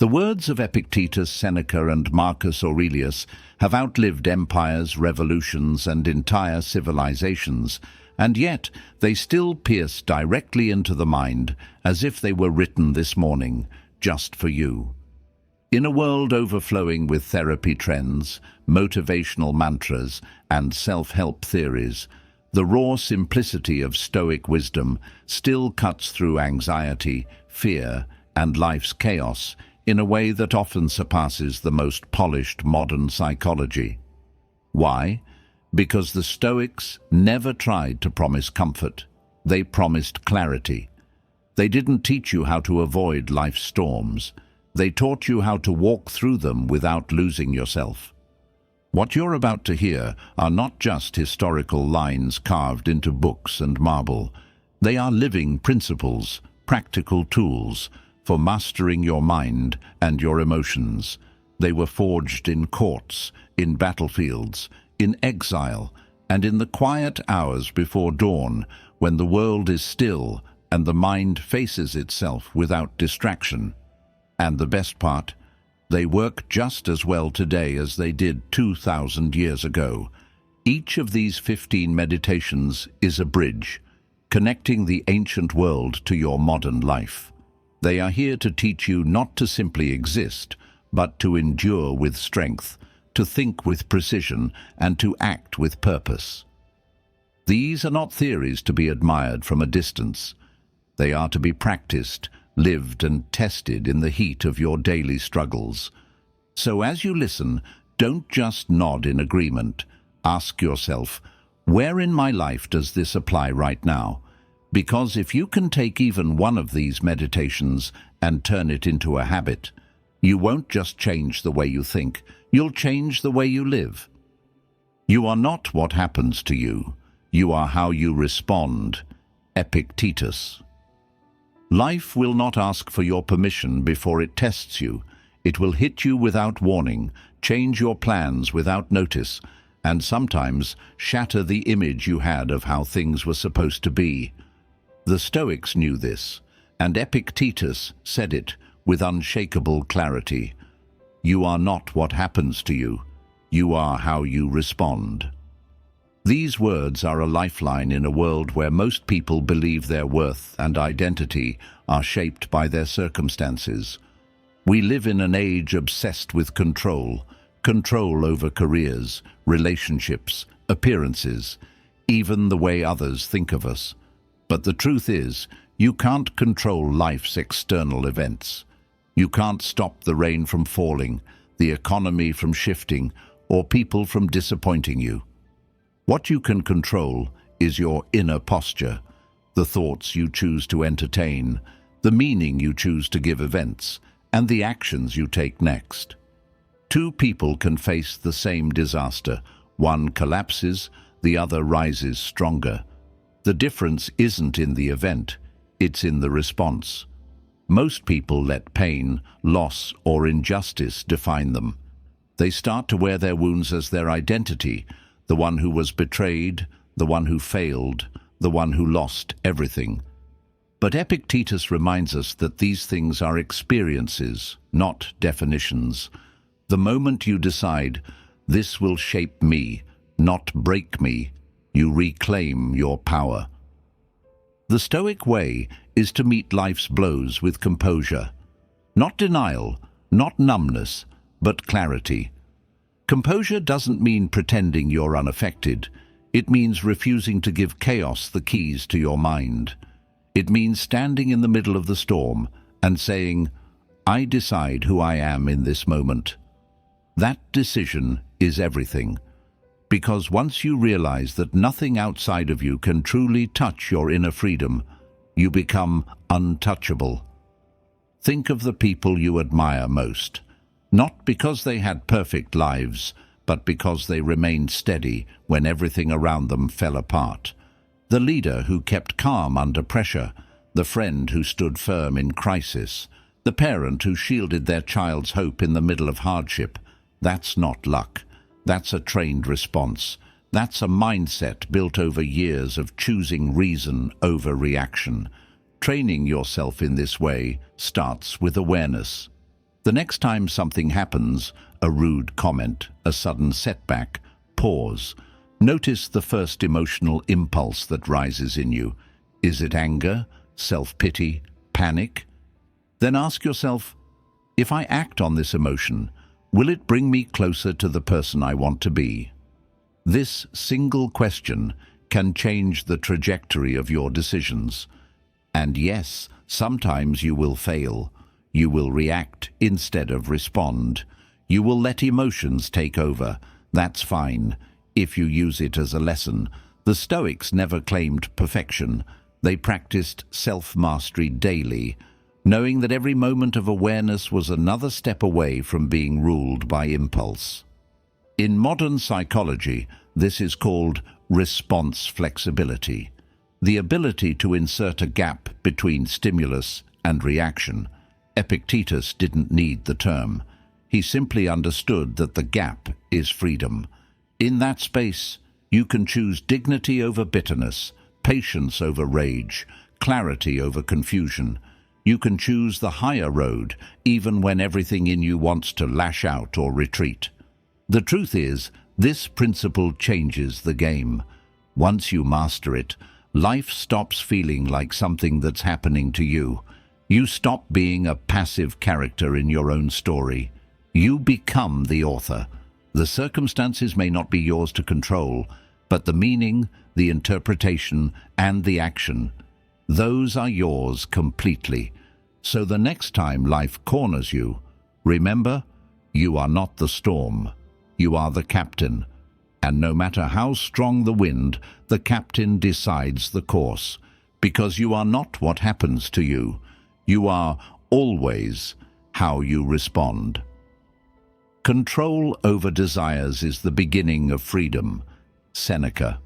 The words of Epictetus, Seneca, and Marcus Aurelius have outlived empires, revolutions, and entire civilizations, and yet they still pierce directly into the mind as if they were written this morning, just for you. In a world overflowing with therapy trends, motivational mantras, and self-help theories, the raw simplicity of Stoic wisdom still cuts through anxiety, fear, and life's chaos in a way that often surpasses the most polished modern psychology. Why? Because the Stoics never tried to promise comfort. They promised clarity. They didn't teach you how to avoid life's storms. They taught you how to walk through them without losing yourself. What you're about to hear are not just historical lines carved into books and marble. They are living principles, practical tools for mastering your mind and your emotions. They were forged in courts, in battlefields, in exile, and in the quiet hours before dawn, when the world is still and the mind faces itself without distraction. And the best part, they work just as well today as they did 2,000 years ago. Each of these 15 meditations is a bridge, connecting the ancient world to your modern life. They are here to teach you not to simply exist, but to endure with strength, to think with precision, and to act with purpose. These are not theories to be admired from a distance. They are to be practiced, lived and tested in the heat of your daily struggles. So as you listen, don't just nod in agreement. Ask yourself, where in my life does this apply right now? Because if you can take even one of these meditations and turn it into a habit, you won't just change the way you think, you'll change the way you live. You are not what happens to you. You are how you respond. Epictetus. Life will not ask for your permission before it tests you. It will hit you without warning, change your plans without notice, and sometimes shatter the image you had of how things were supposed to be. The Stoics knew this, and Epictetus said it with unshakable clarity. You are not what happens to you. You are how you respond. These words are a lifeline in a world where most people believe their worth and identity are shaped by their circumstances. We live in an age obsessed with control over careers, relationships, appearances, even the way others think of us. But the truth is, you can't control life's external events. You can't stop the rain from falling, the economy from shifting, or people from disappointing you. What you can control is your inner posture, the thoughts you choose to entertain, the meaning you choose to give events, and the actions you take next. Two people can face the same disaster. One collapses, the other rises stronger. The difference isn't in the event, it's in the response. Most people let pain, loss, or injustice define them. They start to wear their wounds as their identity, the one who was betrayed, the one who failed, the one who lost everything. But Epictetus reminds us that these things are experiences, not definitions. The moment you decide, this will shape me, not break me, you reclaim your power. The Stoic way is to meet life's blows with composure. Not denial, not numbness, but clarity. Composure doesn't mean pretending you're unaffected. It means refusing to give chaos the keys to your mind. It means standing in the middle of the storm and saying, I decide who I am in this moment. That decision is everything. Because once you realize that nothing outside of you can truly touch your inner freedom, you become untouchable. Think of the people you admire most. Not because they had perfect lives, but because they remained steady when everything around them fell apart. The leader who kept calm under pressure, the friend who stood firm in crisis, the parent who shielded their child's hope in the middle of hardship. That's not luck. That's a trained response. That's a mindset built over years of choosing reason over reaction. Training yourself in this way starts with awareness. The next time something happens, a rude comment, a sudden setback, pause. Notice the first emotional impulse that rises in you. Is it anger, self-pity, panic? Then ask yourself, if I act on this emotion, will it bring me closer to the person I want to be? This single question can change the trajectory of your decisions. And yes, sometimes you will fail. You will react instead of respond. You will let emotions take over. That's fine, if you use it as a lesson. The Stoics never claimed perfection. They practiced self-mastery daily, knowing that every moment of awareness was another step away from being ruled by impulse. In modern psychology, this is called response flexibility, the ability to insert a gap between stimulus and reaction. Epictetus didn't need the term. He simply understood that the gap is freedom. In that space, you can choose dignity over bitterness, patience over rage, clarity over confusion. You can choose the higher road, even when everything in you wants to lash out or retreat. The truth is, this principle changes the game. Once you master it, life stops feeling like something that's happening to you. You stop being a passive character in your own story. You become the author. The circumstances may not be yours to control, but the meaning, the interpretation, and the action, those are yours completely. So the next time life corners you, remember, you are not the storm. You are the captain. And no matter how strong the wind, the captain decides the course. Because you are not what happens to you. You are always how you respond. Control over desires is the beginning of freedom. Seneca.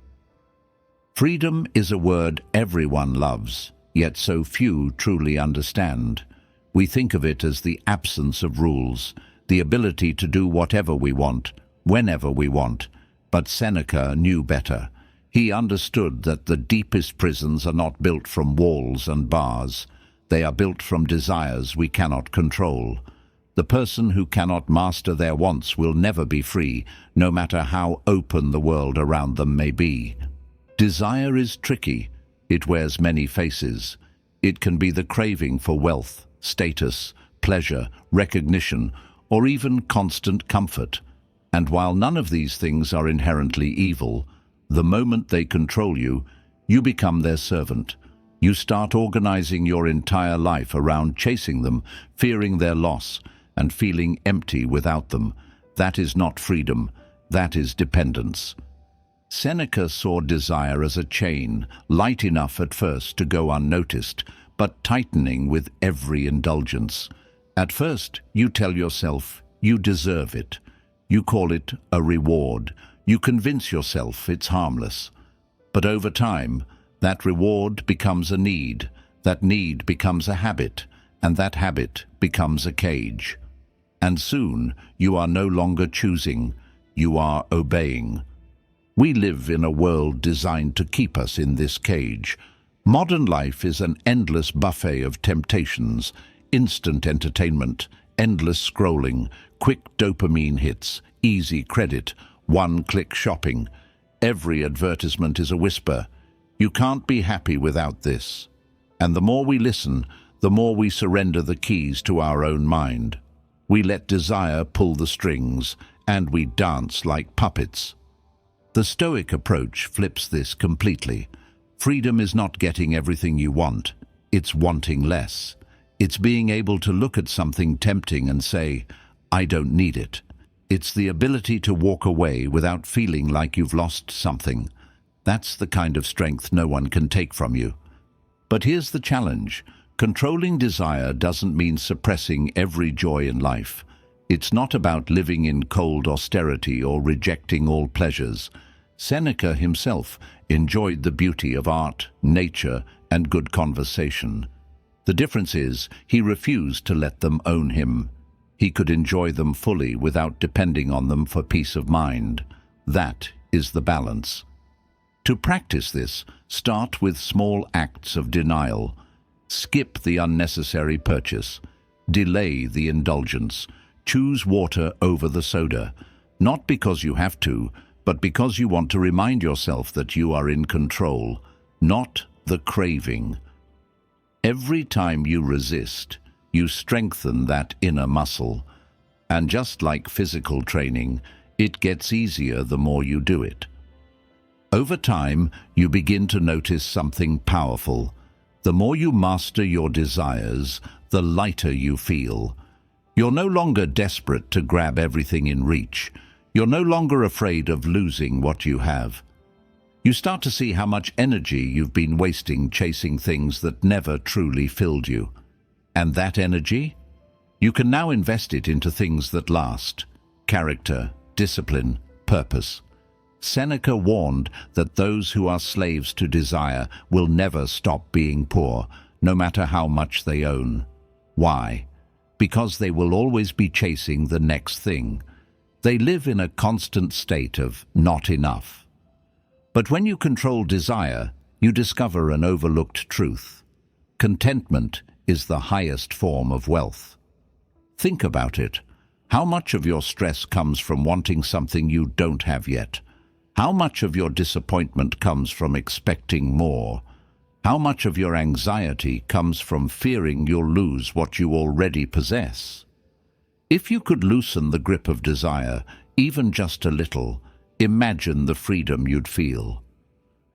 Freedom is a word everyone loves, yet so few truly understand. We think of it as the absence of rules, the ability to do whatever we want, whenever we want. But Seneca knew better. He understood that the deepest prisons are not built from walls and bars. They are built from desires we cannot control. The person who cannot master their wants will never be free, no matter how open the world around them may be. Desire is tricky. It wears many faces. It can be the craving for wealth, status, pleasure, recognition, or even constant comfort. And while none of these things are inherently evil, the moment they control you, you become their servant. You start organizing your entire life around chasing them, fearing their loss, and feeling empty without them. That is not freedom. That is dependence. Seneca saw desire as a chain, light enough at first to go unnoticed, but tightening with every indulgence. At first, you tell yourself you deserve it. You call it a reward. You convince yourself it's harmless. But over time, that reward becomes a need. That need becomes a habit, and that habit becomes a cage. And soon, you are no longer choosing, you are obeying. We live in a world designed to keep us in this cage. Modern life is an endless buffet of temptations, instant entertainment, endless scrolling, quick dopamine hits, easy credit, one-click shopping. Every advertisement is a whisper. You can't be happy without this. And the more we listen, the more we surrender the keys to our own mind. We let desire pull the strings, and we dance like puppets. The Stoic approach flips this completely. Freedom is not getting everything you want. It's wanting less. It's being able to look at something tempting and say, I don't need it. It's the ability to walk away without feeling like you've lost something. That's the kind of strength no one can take from you. But here's the challenge. Controlling desire doesn't mean suppressing every joy in life. It's not about living in cold austerity or rejecting all pleasures. Seneca himself enjoyed the beauty of art, nature, and good conversation. The difference is, he refused to let them own him. He could enjoy them fully without depending on them for peace of mind. That is the balance. To practice this, start with small acts of denial. Skip the unnecessary purchase. Delay the indulgence. Choose water over the soda, not because you have to, but because you want to remind yourself that you are in control, not the craving. Every time you resist, you strengthen that inner muscle. And just like physical training, it gets easier the more you do it. Over time, you begin to notice something powerful. The more you master your desires, the lighter you feel. You're no longer desperate to grab everything in reach. You're no longer afraid of losing what you have. You start to see how much energy you've been wasting chasing things that never truly filled you. And that energy? You can now invest it into things that last: character, discipline, purpose. Seneca warned that those who are slaves to desire will never stop being poor, no matter how much they own. Why? Because they will always be chasing the next thing. They live in a constant state of not enough. But when you control desire, you discover an overlooked truth. Contentment is the highest form of wealth. Think about it. How much of your stress comes from wanting something you don't have yet? How much of your disappointment comes from expecting more? How much of your anxiety comes from fearing you'll lose what you already possess? If you could loosen the grip of desire, even just a little, imagine the freedom you'd feel.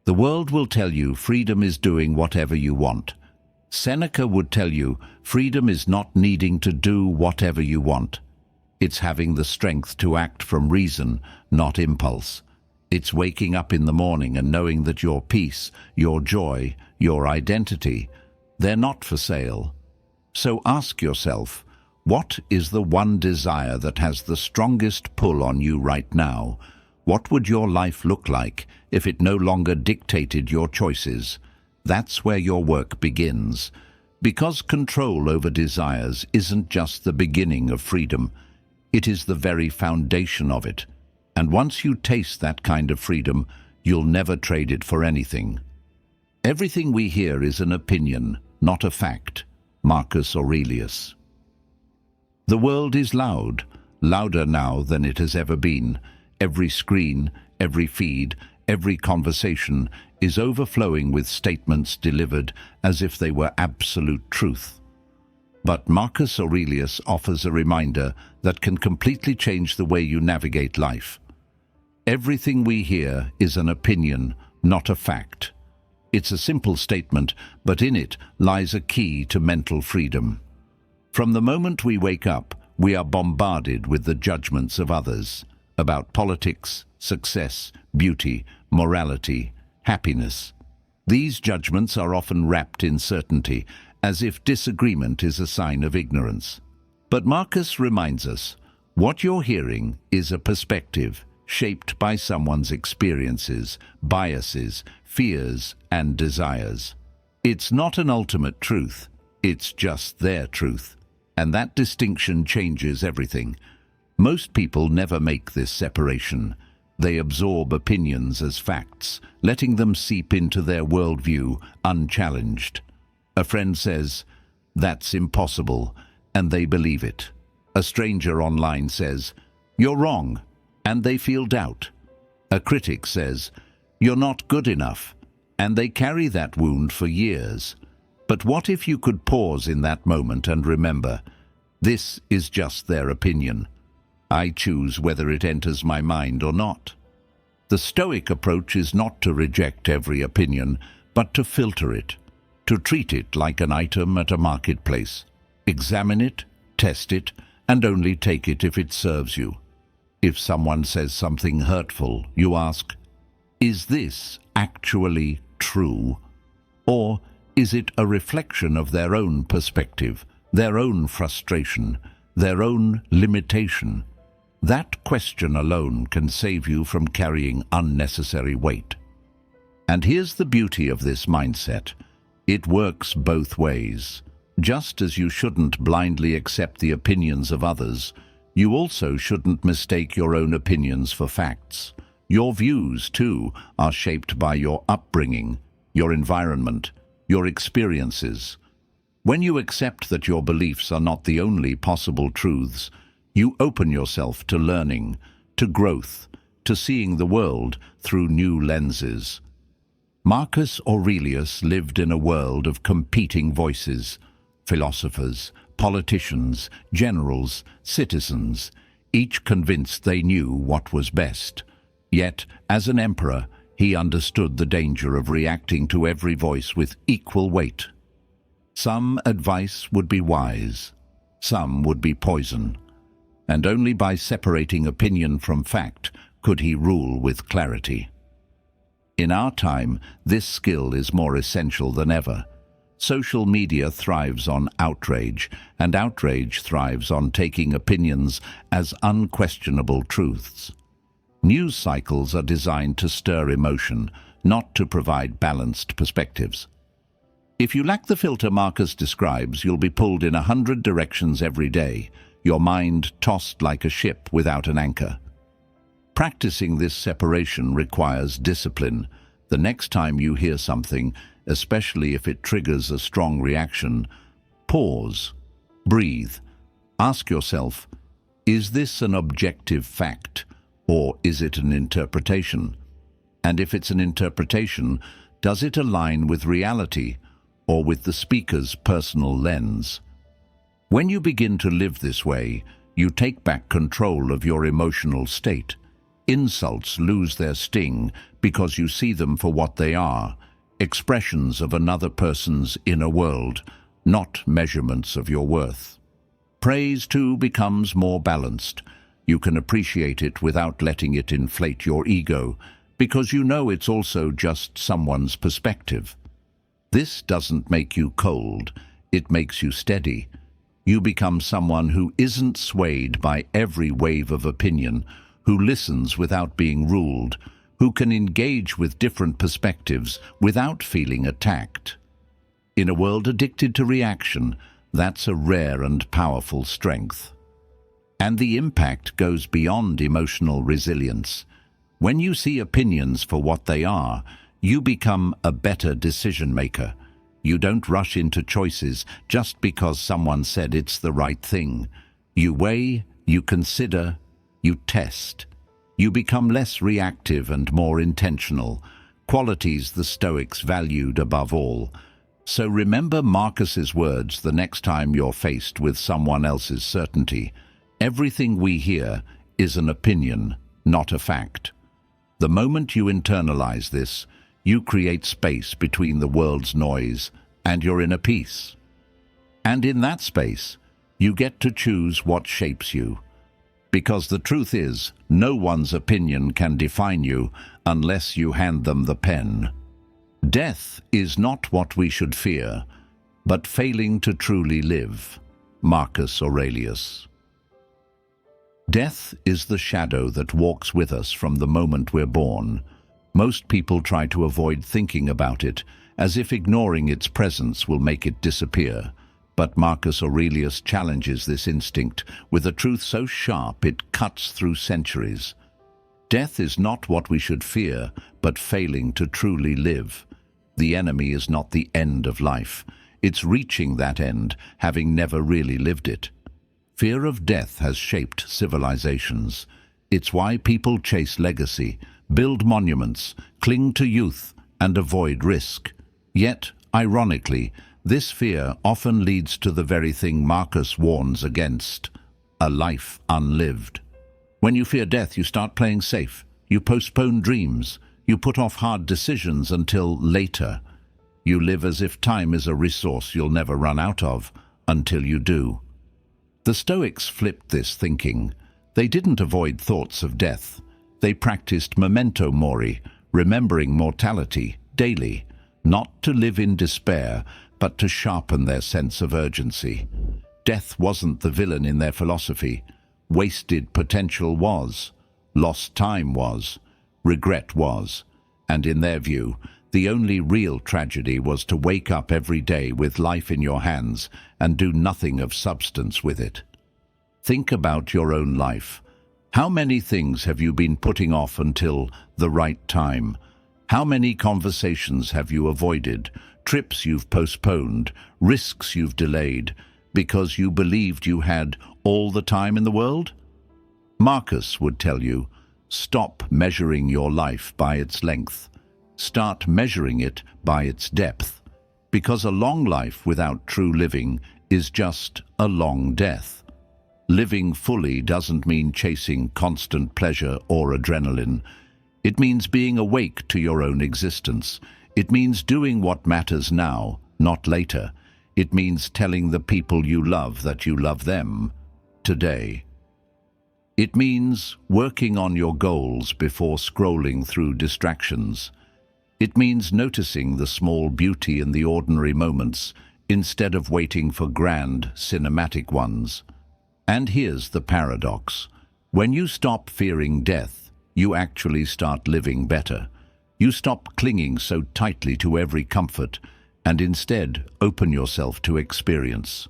The world will tell you freedom is doing whatever you want. Seneca would tell you freedom is not needing to do whatever you want. It's having the strength to act from reason, not impulse. It's waking up in the morning and knowing that your peace, your joy, your identity, they're not for sale. So ask yourself, what is the one desire that has the strongest pull on you right now? What would your life look like if it no longer dictated your choices? That's where your work begins. Because control over desires isn't just the beginning of freedom, it is the very foundation of it. And once you taste that kind of freedom, you'll never trade it for anything. Everything we hear is an opinion, not a fact. Marcus Aurelius. The world is loud, louder now than it has ever been. Every screen, every feed, every conversation is overflowing with statements delivered as if they were absolute truth. But Marcus Aurelius offers a reminder that can completely change the way you navigate life. Everything we hear is an opinion, not a fact. It's a simple statement, but in it lies a key to mental freedom. From the moment we wake up, we are bombarded with the judgments of others about politics, success, beauty, morality, happiness. These judgments are often wrapped in certainty, as if disagreement is a sign of ignorance. But Marcus reminds us, what you're hearing is a perspective shaped by someone's experiences, biases, fears, and desires. It's not an ultimate truth, it's just their truth. And that distinction changes everything. Most people never make this separation. They absorb opinions as facts, letting them seep into their worldview unchallenged. A friend says, "That's impossible," and they believe it. A stranger online says, "You're wrong," and they feel doubt. A critic says, "You're not good enough," and they carry that wound for years. But what if you could pause in that moment and remember, this is just their opinion. I choose whether it enters my mind or not. The Stoic approach is not to reject every opinion, but to filter it, to treat it like an item at a marketplace. Examine it, test it, and only take it if it serves you. If someone says something hurtful, you ask, is this actually true? Or is it a reflection of their own perspective, their own frustration, their own limitation? That question alone can save you from carrying unnecessary weight. And here's the beauty of this mindset. It works both ways. Just as you shouldn't blindly accept the opinions of others, you also shouldn't mistake your own opinions for facts. Your views, too, are shaped by your upbringing, your environment, your experiences. When you accept that your beliefs are not the only possible truths, you open yourself to learning, to growth, to seeing the world through new lenses. Marcus Aurelius lived in a world of competing voices: philosophers, politicians, generals, citizens, each convinced they knew what was best. Yet, as an emperor, he understood the danger of reacting to every voice with equal weight. Some advice would be wise, some would be poison, and only by separating opinion from fact could he rule with clarity. In our time, this skill is more essential than ever. Social media thrives on outrage, and outrage thrives on taking opinions as unquestionable truths. News cycles are designed to stir emotion, not to provide balanced perspectives. If you lack the filter Marcus describes, you'll be pulled in 100 directions every day, your mind tossed like a ship without an anchor. Practicing this separation requires discipline. The next time you hear something, especially if it triggers a strong reaction, pause, breathe, ask yourself, is this an objective fact, or is it an interpretation? And if it's an interpretation, does it align with reality or with the speaker's personal lens? When you begin to live this way, you take back control of your emotional state. Insults lose their sting because you see them for what they are, expressions of another person's inner world, not measurements of your worth. Praise, too, becomes more balanced. You can appreciate it without letting it inflate your ego, because you know it's also just someone's perspective. This doesn't make you cold, it makes you steady. You become someone who isn't swayed by every wave of opinion, who listens without being ruled, who can engage with different perspectives without feeling attacked. In a world addicted to reaction, that's a rare and powerful strength. And the impact goes beyond emotional resilience. When you see opinions for what they are, you become a better decision maker. You don't rush into choices just because someone said it's the right thing. You weigh, you consider, you test. You become less reactive and more intentional, qualities the Stoics valued above all. So remember Marcus's words the next time you're faced with someone else's certainty. Everything we hear is an opinion, not a fact. The moment you internalize this, you create space between the world's noise and your inner peace. And in that space, you get to choose what shapes you. Because the truth is, no one's opinion can define you unless you hand them the pen. Death is not what we should fear, but failing to truly live. Marcus Aurelius. Death is the shadow that walks with us from the moment we're born. Most people try to avoid thinking about it, as if ignoring its presence will make it disappear. But Marcus Aurelius challenges this instinct with a truth so sharp it cuts through centuries. Death is not what we should fear, but failing to truly live. The enemy is not the end of life. It's reaching that end, having never really lived it. Fear of death has shaped civilizations. It's why people chase legacy, build monuments, cling to youth, and avoid risk. Yet, ironically, this fear often leads to the very thing Marcus warns against: a life unlived. When you fear death, you start playing safe. You postpone dreams. You put off hard decisions until later. You live as if time is a resource you'll never run out of, until you do. The Stoics flipped this thinking. They didn't avoid thoughts of death. They practiced memento mori, remembering mortality, daily, not to live in despair, but to sharpen their sense of urgency. Death wasn't the villain in their philosophy. Wasted potential was. Lost time was. Regret was. And in their view, the only real tragedy was to wake up every day with life in your hands and do nothing of substance with it. Think about your own life. How many things have you been putting off until the right time? How many conversations have you avoided, trips you've postponed, risks you've delayed, because you believed you had all the time in the world? Marcus would tell you, stop measuring your life by its length. Start measuring it by its depth, because a long life without true living is just a long death. Living fully doesn't mean chasing constant pleasure or adrenaline. It means being awake to your own existence. It means doing what matters now, not later. It means telling the people you love that you love them today. It means working on your goals before scrolling through distractions. It means noticing the small beauty in the ordinary moments instead of waiting for grand, cinematic ones. And here's the paradox. When you stop fearing death, you actually start living better. You stop clinging so tightly to every comfort and instead open yourself to experience.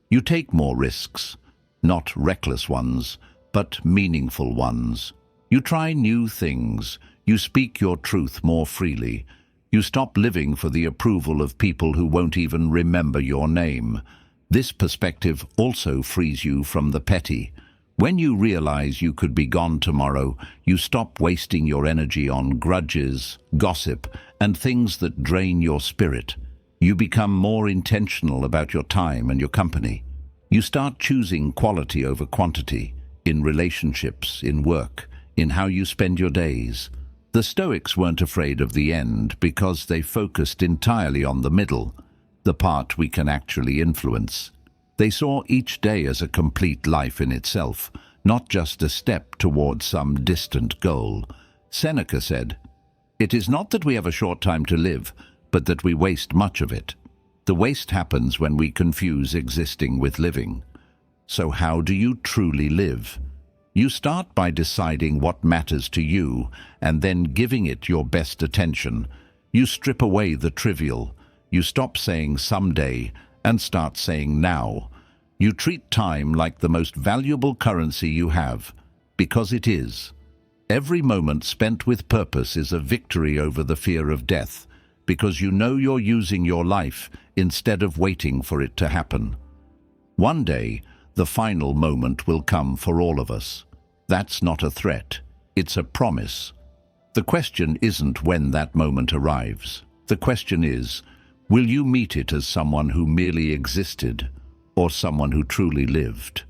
You take more risks, not reckless ones, but meaningful ones. You try new things. You speak your truth more freely. You stop living for the approval of people who won't even remember your name. This perspective also frees you from the petty. When you realize you could be gone tomorrow, you stop wasting your energy on grudges, gossip, and things that drain your spirit. You become more intentional about your time and your company. You start choosing quality over quantity, in relationships, in work, in how you spend your days. The Stoics weren't afraid of the end because they focused entirely on the middle, the part we can actually influence. They saw each day as a complete life in itself, not just a step towards some distant goal. Seneca said, "It is not that we have a short time to live, but that we waste much of it. The waste happens when we confuse existing with living." So how do you truly live? You start by deciding what matters to you and then giving it your best attention. You strip away the trivial. You stop saying someday and start saying now. You treat time like the most valuable currency you have, because it is. Every moment spent with purpose is a victory over the fear of death, because you know you're using your life instead of waiting for it to happen. One day, the final moment will come for all of us. That's not a threat, it's a promise. The question isn't when that moment arrives. The question is, will you meet it as someone who merely existed or someone who truly lived?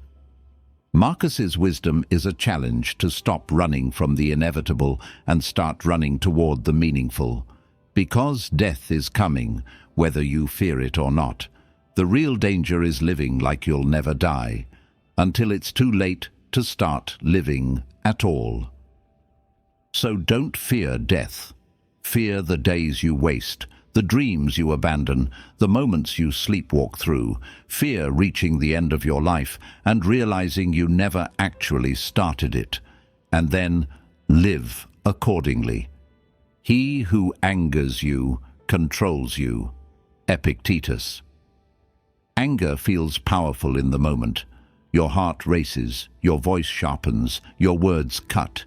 Marcus's wisdom is a challenge to stop running from the inevitable and start running toward the meaningful. Because death is coming, whether you fear it or not. The real danger is living like you'll never die, until it's too late to start living at all. So don't fear death. Fear the days you waste, the dreams you abandon, the moments you sleepwalk through. Fear reaching the end of your life and realizing you never actually started it. And then live accordingly. He who angers you controls you. Epictetus. Anger feels powerful in the moment. Your heart races, your voice sharpens, your words cut.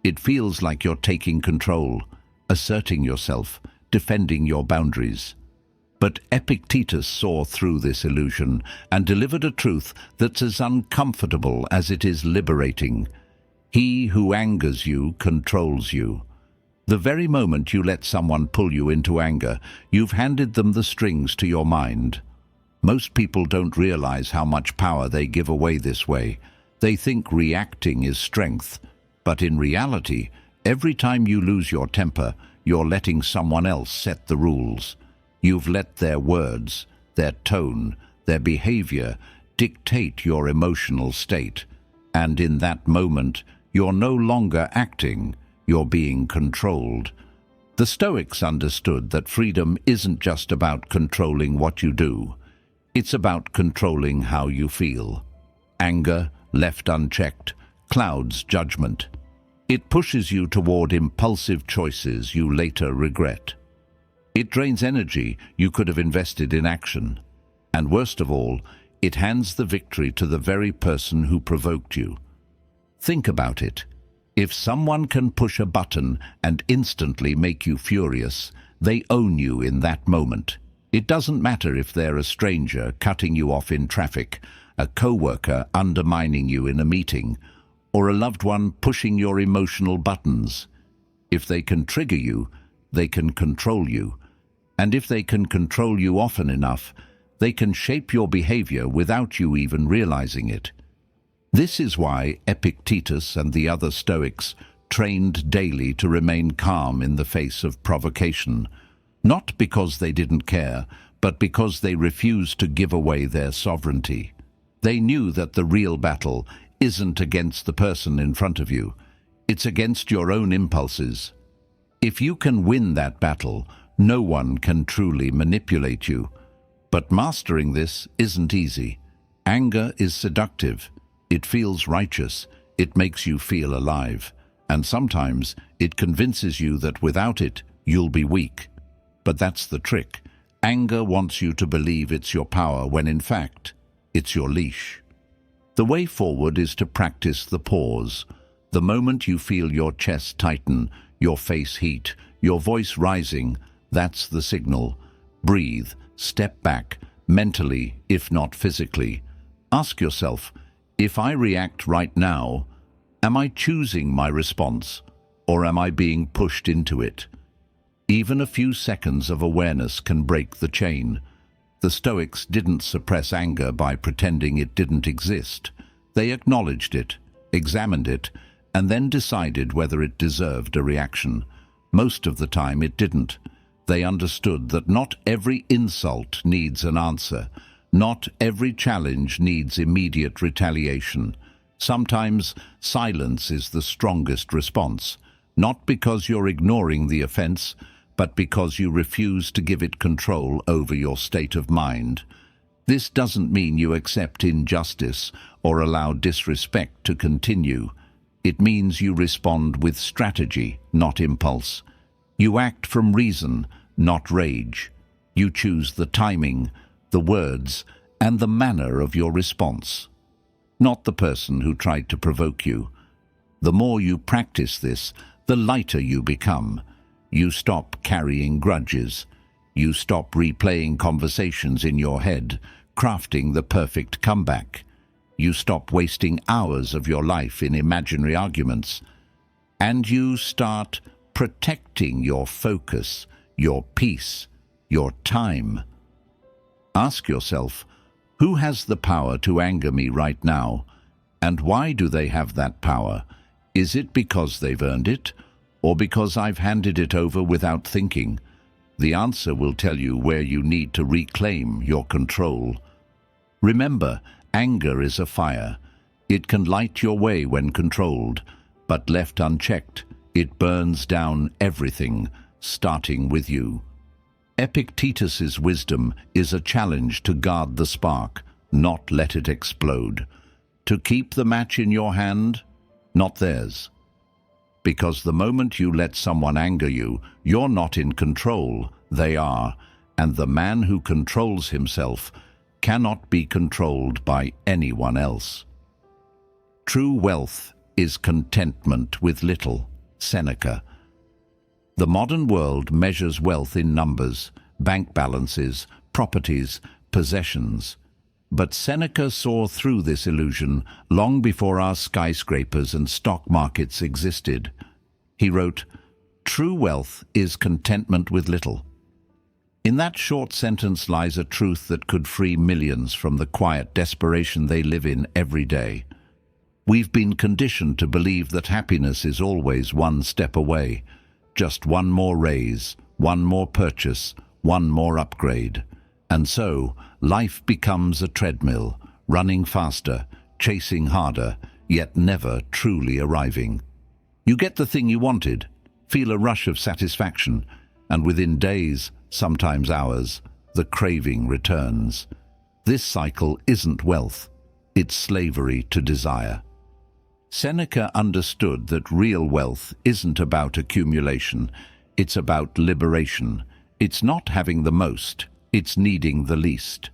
It feels like you're taking control, asserting yourself, defending your boundaries. But Epictetus saw through this illusion and delivered a truth that's as uncomfortable as it is liberating. He who angers you controls you. The very moment you let someone pull you into anger, you've handed them the strings to your mind. Most people don't realize how much power they give away this way. They think reacting is strength, but in reality, every time you lose your temper, you're letting someone else set the rules. You've let their words, their tone, their behavior dictate your emotional state. And in that moment, you're no longer acting, you're being controlled. The Stoics understood that freedom isn't just about controlling what you do. It's about controlling how you feel. Anger, left unchecked, clouds judgment. It pushes you toward impulsive choices you later regret. It drains energy you could have invested in action. And worst of all, it hands the victory to the very person who provoked you. Think about it. If someone can push a button and instantly make you furious, they own you in that moment. It doesn't matter if they're a stranger cutting you off in traffic, a co-worker undermining you in a meeting, or a loved one pushing your emotional buttons. If they can trigger you, they can control you. And if they can control you often enough, they can shape your behavior without you even realizing it. This is why Epictetus and the other Stoics trained daily to remain calm in the face of provocation, not because they didn't care, but because they refused to give away their sovereignty. They knew that the real battle isn't against the person in front of you, it's against your own impulses. If you can win that battle, no one can truly manipulate you. But mastering this isn't easy. Anger is seductive. It feels righteous. It makes you feel alive. And sometimes it convinces you that without it, you'll be weak. But that's the trick. Anger wants you to believe it's your power when in fact, it's your leash. The way forward is to practice the pause. The moment you feel your chest tighten, your face heat, your voice rising, that's the signal. Breathe, step back, mentally, if not physically. Ask yourself, if I react right now, am I choosing my response, or am I being pushed into it? Even a few seconds of awareness can break the chain. The Stoics didn't suppress anger by pretending it didn't exist. They acknowledged it, examined it, and then decided whether it deserved a reaction. Most of the time it didn't. They understood that not every insult needs an answer. Not every challenge needs immediate retaliation. Sometimes silence is the strongest response, not because you're ignoring the offense, but because you refuse to give it control over your state of mind. This doesn't mean you accept injustice or allow disrespect to continue. It means you respond with strategy, not impulse. You act from reason, not rage. You choose the timing, the words, and the manner of your response, not the person who tried to provoke you. The more you practice this, the lighter you become. You stop carrying grudges. You stop replaying conversations in your head, crafting the perfect comeback. You stop wasting hours of your life in imaginary arguments. And you start protecting your focus, your peace, your time. Ask yourself, who has the power to anger me right now? And why do they have that power? Is it because they've earned it, or because I've handed it over without thinking? The answer will tell you where you need to reclaim your control. Remember, anger is a fire. It can light your way when controlled, but left unchecked, it burns down everything, starting with you. Epictetus's wisdom is a challenge to guard the spark, not let it explode. To keep the match in your hand, not theirs. Because the moment you let someone anger you, you're not in control, they are, and the man who controls himself cannot be controlled by anyone else. True wealth is contentment with little. Seneca. The modern world measures wealth in numbers, bank balances, properties, possessions. But Seneca saw through this illusion long before our skyscrapers and stock markets existed. He wrote, "True wealth is contentment with little." In that short sentence lies a truth that could free millions from the quiet desperation they live in every day. We've been conditioned to believe that happiness is always one step away, just one more raise, one more purchase, one more upgrade. And so, life becomes a treadmill, running faster, chasing harder, yet never truly arriving. You get the thing you wanted, feel a rush of satisfaction, and within days, sometimes hours, the craving returns. This cycle isn't wealth, it's slavery to desire. Seneca understood that real wealth isn't about accumulation, it's about liberation. It's not having the most, it's needing the least.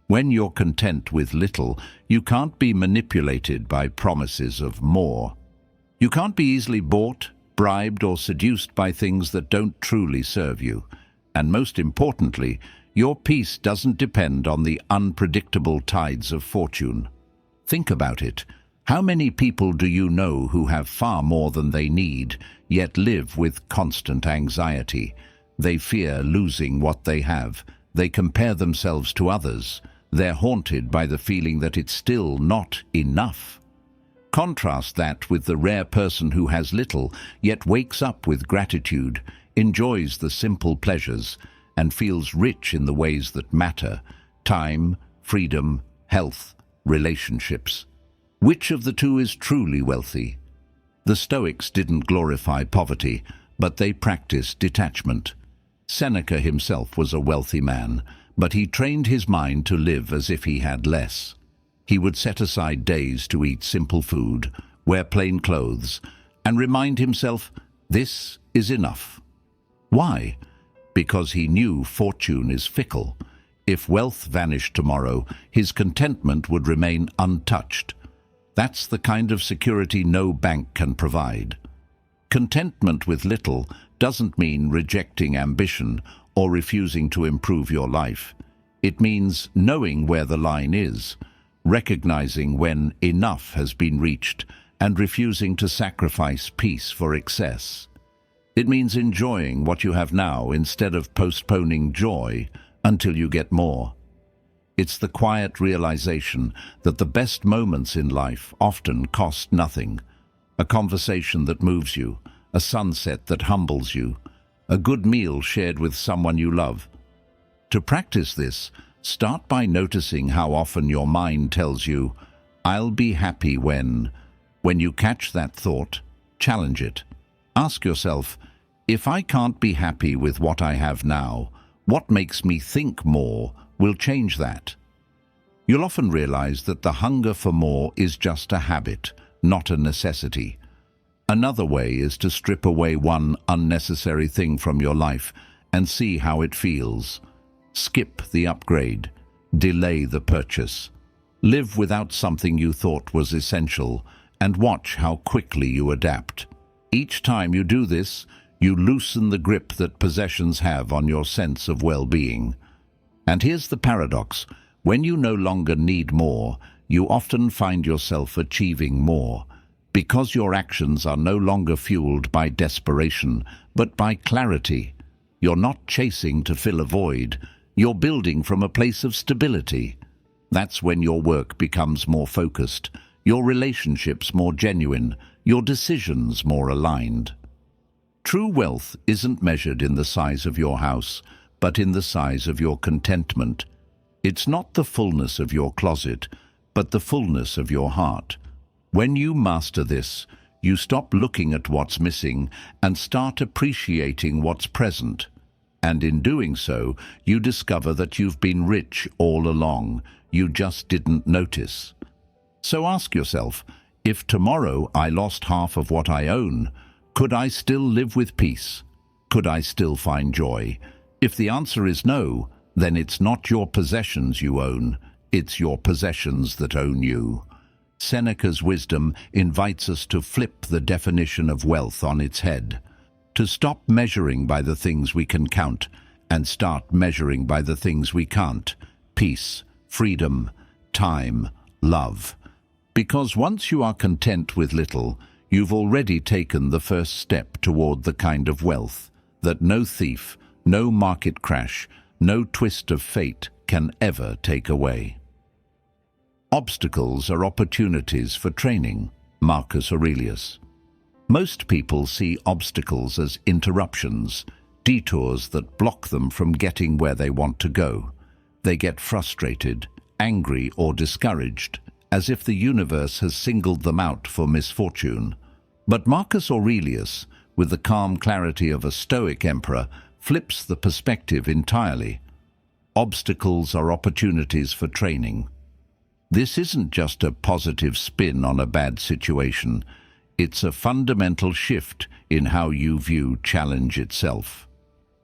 When you're content with little, you can't be manipulated by promises of more. You can't be easily bought, bribed, or seduced by things that don't truly serve you. And most importantly, Your peace doesn't depend on the unpredictable tides of fortune. Think about it. How many people do you know who have far more than they need, yet live with constant anxiety? They fear losing what they have. They compare themselves to others. They're haunted by the feeling that it's still not enough. Contrast that with the rare person who has little, yet wakes up with gratitude, enjoys the simple pleasures, and feels rich in the ways that matter: time, freedom, health, relationships. Which of the two is truly wealthy? The Stoics didn't glorify poverty, but they practiced detachment. Seneca himself was a wealthy man, but he trained his mind to live as if he had less. He would set aside days to eat simple food, wear plain clothes, and remind himself, "This is enough." Why? Because he knew fortune is fickle. If wealth vanished tomorrow, his contentment would remain untouched. That's the kind of security no bank can provide. Contentment with little doesn't mean rejecting ambition or refusing to improve your life. It means knowing where the line is, recognizing when enough has been reached, and refusing to sacrifice peace for excess. It means enjoying what you have now instead of postponing joy until you get more. It's the quiet realization that the best moments in life often cost nothing. A conversation that moves you, a sunset that humbles you, a good meal shared with someone you love. To practice this, start by noticing how often your mind tells you, "I'll be happy when." When you catch that thought, challenge it. Ask yourself, if I can't be happy with what I have now, what makes me think more will change that? You'll often realize that the hunger for more is just a habit, not a necessity. Another way is to strip away one unnecessary thing from your life and see how it feels. Skip the upgrade. Delay the purchase. Live without something you thought was essential and watch how quickly you adapt. Each time you do this, you loosen the grip that possessions have on your sense of well-being. And here's the paradox. When you no longer need more, you often find yourself achieving more, because your actions are no longer fueled by desperation, but by clarity. You're not chasing to fill a void, you're building from a place of stability. That's when your work becomes more focused, your relationships more genuine, your decisions more aligned. True wealth isn't measured in the size of your house, but in the size of your contentment. It's not the fullness of your closet, but the fullness of your heart. When you master this, you stop looking at what's missing and start appreciating what's present. And in doing so, you discover that you've been rich all along. You just didn't notice. So ask yourself, if tomorrow I lost half of what I own, could I still live with peace? Could I still find joy? If the answer is no, then it's not your possessions you own, it's your possessions that own you. Seneca's wisdom invites us to flip the definition of wealth on its head, to stop measuring by the things we can count and start measuring by the things we can't: peace, freedom, time, love. Because once you are content with little, you've already taken the first step toward the kind of wealth that no thief, no market crash, no twist of fate can ever take away. Obstacles are opportunities for training. Marcus Aurelius. Most people see obstacles as interruptions, detours that block them from getting where they want to go. They get frustrated, angry, or discouraged, as if the universe has singled them out for misfortune. But Marcus Aurelius, with the calm clarity of a Stoic emperor, flips the perspective entirely. Obstacles are opportunities for training. This isn't just a positive spin on a bad situation. It's a fundamental shift in how you view challenge itself.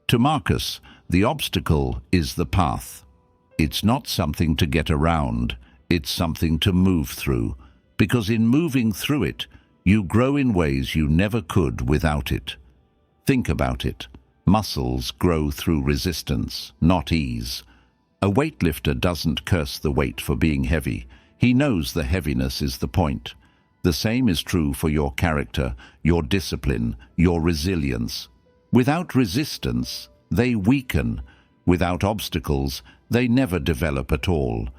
To Marcus, the obstacle is the path. It's not something to get around, it's something to move through, because in moving through it, you grow in ways you never could without it. Think about it. Muscles grow through resistance, not ease. A weightlifter doesn't curse the weight for being heavy. He knows the heaviness is the point. The same is true for your character, your discipline, your resilience. Without resistance, they weaken. Without obstacles, they never develop at all.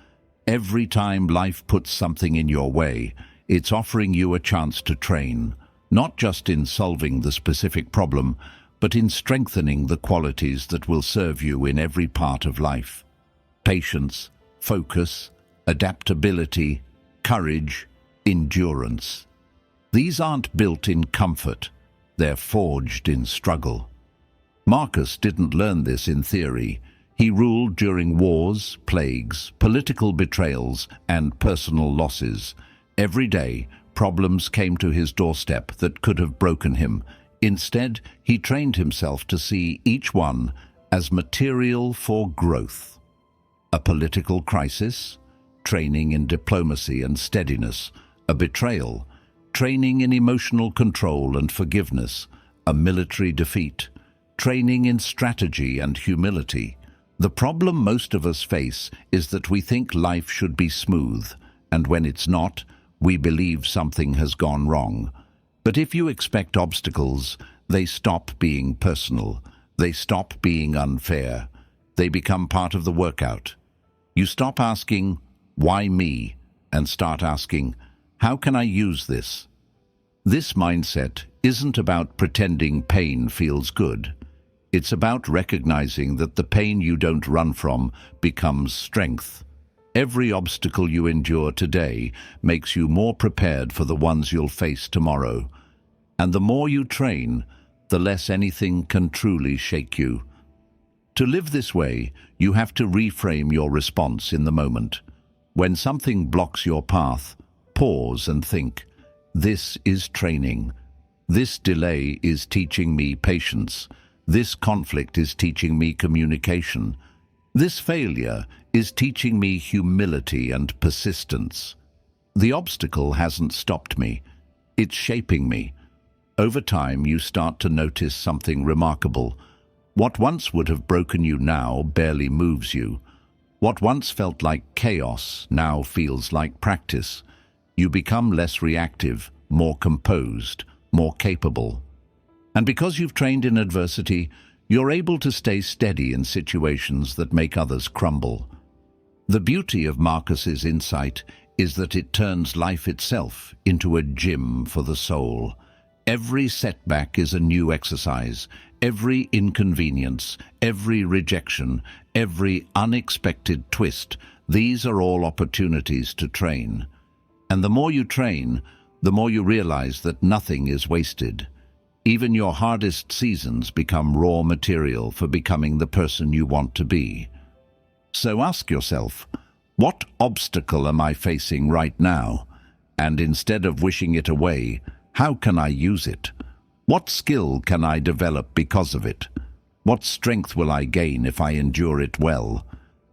Every time life puts something in your way, it's offering you a chance to train, not just in solving the specific problem, but in strengthening the qualities that will serve you in every part of life. Patience, focus, adaptability, courage, endurance. These aren't built in comfort, they're forged in struggle. Marcus didn't learn this in theory. He ruled during wars, plagues, political betrayals, and personal losses. Every day, problems came to his doorstep that could have broken him. Instead, he trained himself to see each one as material for growth. A political crisis, training in diplomacy and steadiness. A betrayal, training in emotional control and forgiveness. A military defeat, training in strategy and humility. The problem most of us face is that we think life should be smooth, and when it's not, we believe something has gone wrong. But if you expect obstacles, they stop being personal. They stop being unfair. They become part of the workout. You stop asking, "Why me?" and start asking, "How can I use this?" This mindset isn't about pretending pain feels good. It's about recognizing that the pain you don't run from becomes strength. Every obstacle you endure today makes you more prepared for the ones you'll face tomorrow. And the more you train, the less anything can truly shake you. To live this way, you have to reframe your response in the moment. When something blocks your path, pause and think, "This is training. This delay is teaching me patience. This conflict is teaching me communication. This failure is teaching me humility and persistence. The obstacle hasn't stopped me. It's shaping me." Over time, you start to notice something remarkable. What once would have broken you now barely moves you. What once felt like chaos now feels like practice. You become less reactive, more composed, more capable. And because you've trained in adversity, you're able to stay steady in situations that make others crumble. The beauty of Marcus's insight is that it turns life itself into a gym for the soul. Every setback is a new exercise. Every inconvenience, every rejection, every unexpected twist, these are all opportunities to train. And the more you train, the more you realize that nothing is wasted. Even your hardest seasons become raw material for becoming the person you want to be. So ask yourself, what obstacle am I facing right now? And instead of wishing it away, how can I use it? What skill can I develop because of it? What strength will I gain if I endure it well?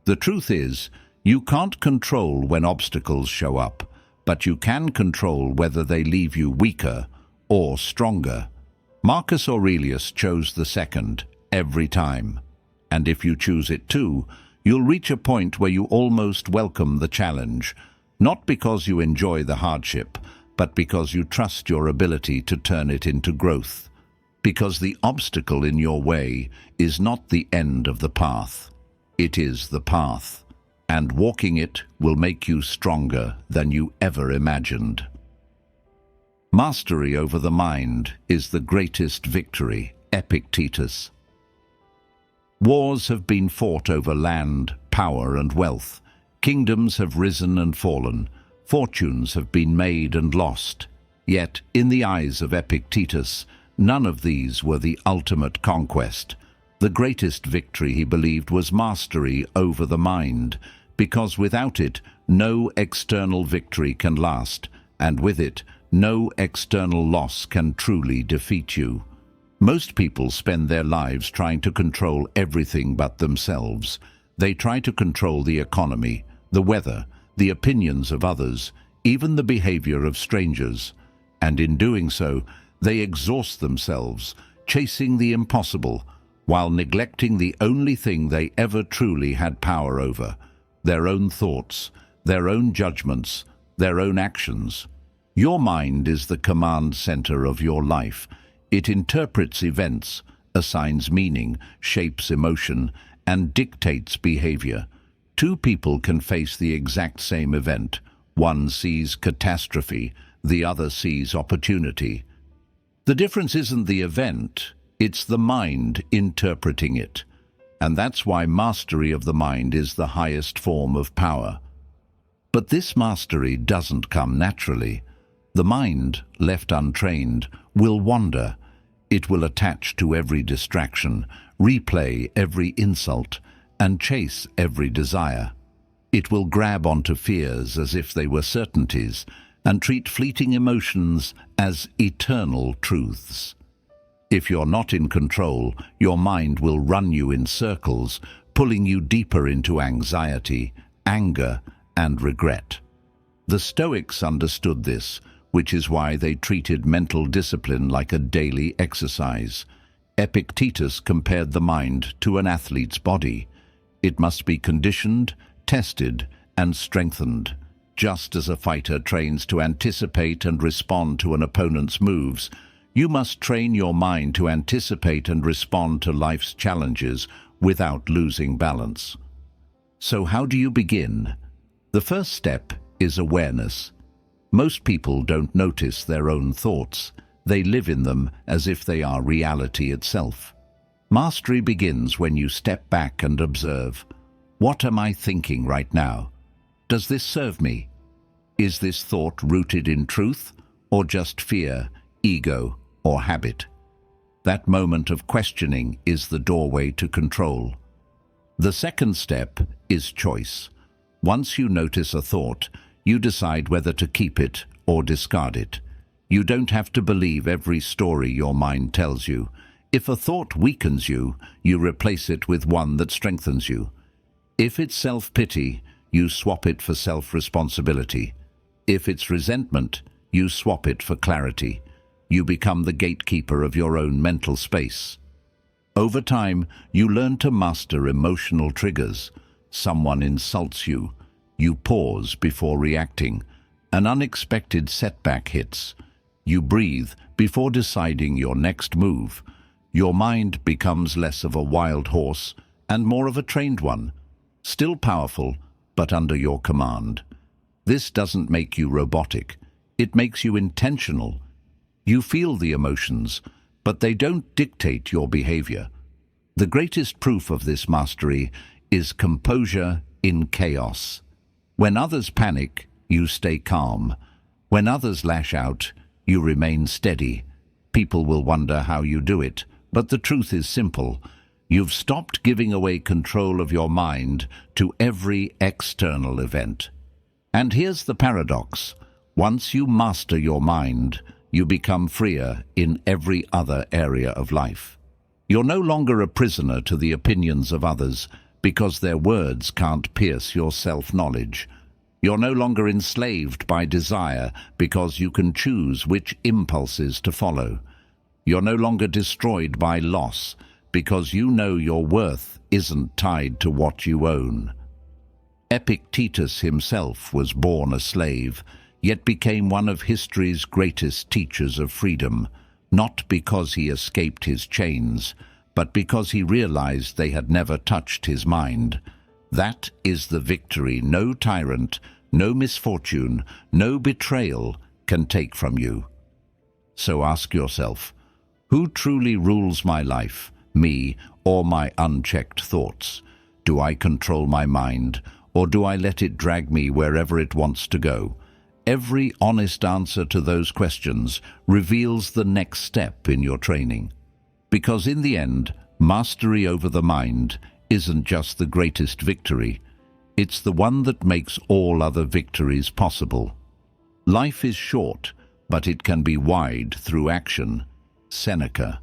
The truth is, you can't control when obstacles show up, but you can control whether they leave you weaker or stronger. Marcus Aurelius chose the second every time. And if you choose it too, you'll reach a point where you almost welcome the challenge, not because you enjoy the hardship, but because you trust your ability to turn it into growth. Because the obstacle in your way is not the end of the path. It is the path, and walking it will make you stronger than you ever imagined. Mastery over the mind is the greatest victory. Epictetus. Wars have been fought over land, power, and wealth. Kingdoms have risen and fallen. Fortunes have been made and lost. Yet, in the eyes of Epictetus, none of these were the ultimate conquest. The greatest victory, he believed, was mastery over the mind, because without it, no external victory can last, and with it, no external loss can truly defeat you. Most people spend their lives trying to control everything but themselves. They try to control the economy, the weather, the opinions of others, even the behavior of strangers. And in doing so, they exhaust themselves, chasing the impossible, while neglecting the only thing they ever truly had power over: their own thoughts, their own judgments, their own actions. Your mind is the command center of your life. It interprets events, assigns meaning, shapes emotion, and dictates behavior. Two people can face the exact same event. One sees catastrophe, the other sees opportunity. The difference isn't the event, it's the mind interpreting it. And that's why mastery of the mind is the highest form of power. But this mastery doesn't come naturally. The mind, left untrained, will wander. It will attach to every distraction, replay every insult, and chase every desire. It will grab onto fears as if they were certainties, and treat fleeting emotions as eternal truths. If you're not in control, your mind will run you in circles, pulling you deeper into anxiety, anger, and regret. The Stoics understood this, which is why they treated mental discipline like a daily exercise. Epictetus compared the mind to an athlete's body. It must be conditioned, tested, and strengthened. Just as a fighter trains to anticipate and respond to an opponent's moves, you must train your mind to anticipate and respond to life's challenges without losing balance. So how do you begin? The first step is awareness. Most people don't notice their own thoughts. They live in them as if they are reality itself. Mastery begins when you step back and observe. What am I thinking right now? Does this serve me? Is this thought rooted in truth, or just fear, ego, or habit? That moment of questioning is the doorway to control. The second step is choice. Once you notice a thought, you decide whether to keep it or discard it. You don't have to believe every story your mind tells you. If a thought weakens you, you replace it with one that strengthens you. If it's self-pity, you swap it for self-responsibility. If it's resentment, you swap it for clarity. You become the gatekeeper of your own mental space. Over time, you learn to master emotional triggers. Someone insults you. You pause before reacting. An unexpected setback hits. You breathe before deciding your next move. Your mind becomes less of a wild horse and more of a trained one. Still powerful, but under your command. This doesn't make you robotic. It makes you intentional. You feel the emotions, but they don't dictate your behavior. The greatest proof of this mastery is composure in chaos. When others panic, you stay calm. When others lash out, you remain steady. People will wonder how you do it, but the truth is simple. You've stopped giving away control of your mind to every external event. And here's the paradox. Once you master your mind, you become freer in every other area of life. You're no longer a prisoner to the opinions of others because their words can't pierce your self-knowledge. You're no longer enslaved by desire because you can choose which impulses to follow. You're no longer destroyed by loss because you know your worth isn't tied to what you own. Epictetus himself was born a slave, yet became one of history's greatest teachers of freedom, not because he escaped his chains, but because he realized they had never touched his mind. That is the victory no tyrant, no misfortune, no betrayal can take from you. So ask yourself, who truly rules my life, me or my unchecked thoughts? Do I control my mind, or do I let it drag me wherever it wants to go? Every honest answer to those questions reveals the next step in your training. Because in the end, mastery over the mind isn't just the greatest victory, it's the one that makes all other victories possible. Life is short, but it can be wide through action. Seneca.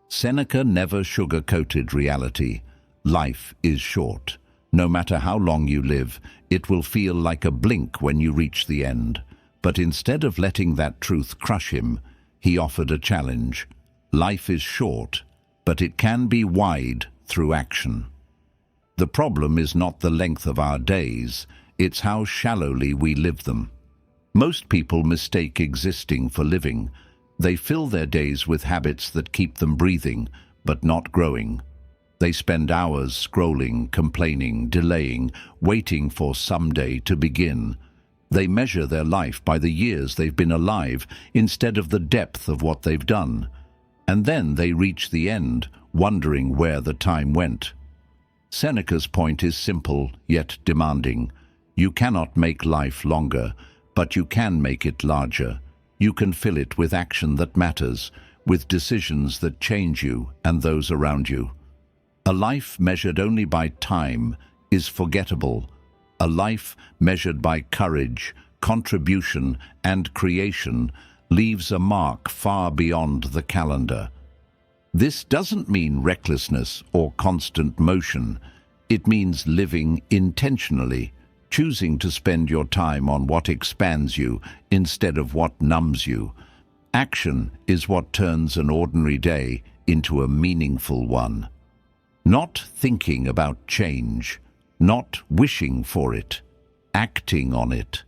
Seneca never sugar-coated reality. Life is short. No matter how long you live, it will feel like a blink when you reach the end. But instead of letting that truth crush him, he offered a challenge. Life is short. but it can be wide through action. The problem is not the length of our days, it's how shallowly we live them. Most people mistake existing for living. They fill their days with habits that keep them breathing, but not growing. They spend hours scrolling, complaining, delaying, waiting for someday to begin. They measure their life by the years they've been alive instead of the depth of what they've done. And then they reach the end, wondering where the time went. Seneca's point is simple, yet demanding. You cannot make life longer, but you can make it larger. You can fill it with action that matters, with decisions that change you and those around you. A life measured only by time is forgettable. A life measured by courage, contribution, and creation leaves a mark far beyond the calendar. This doesn't mean recklessness or constant motion. It means living intentionally, choosing to spend your time on what expands you instead of what numbs you. Action is what turns an ordinary day into a meaningful one. Not thinking about change, not wishing for it, acting on it.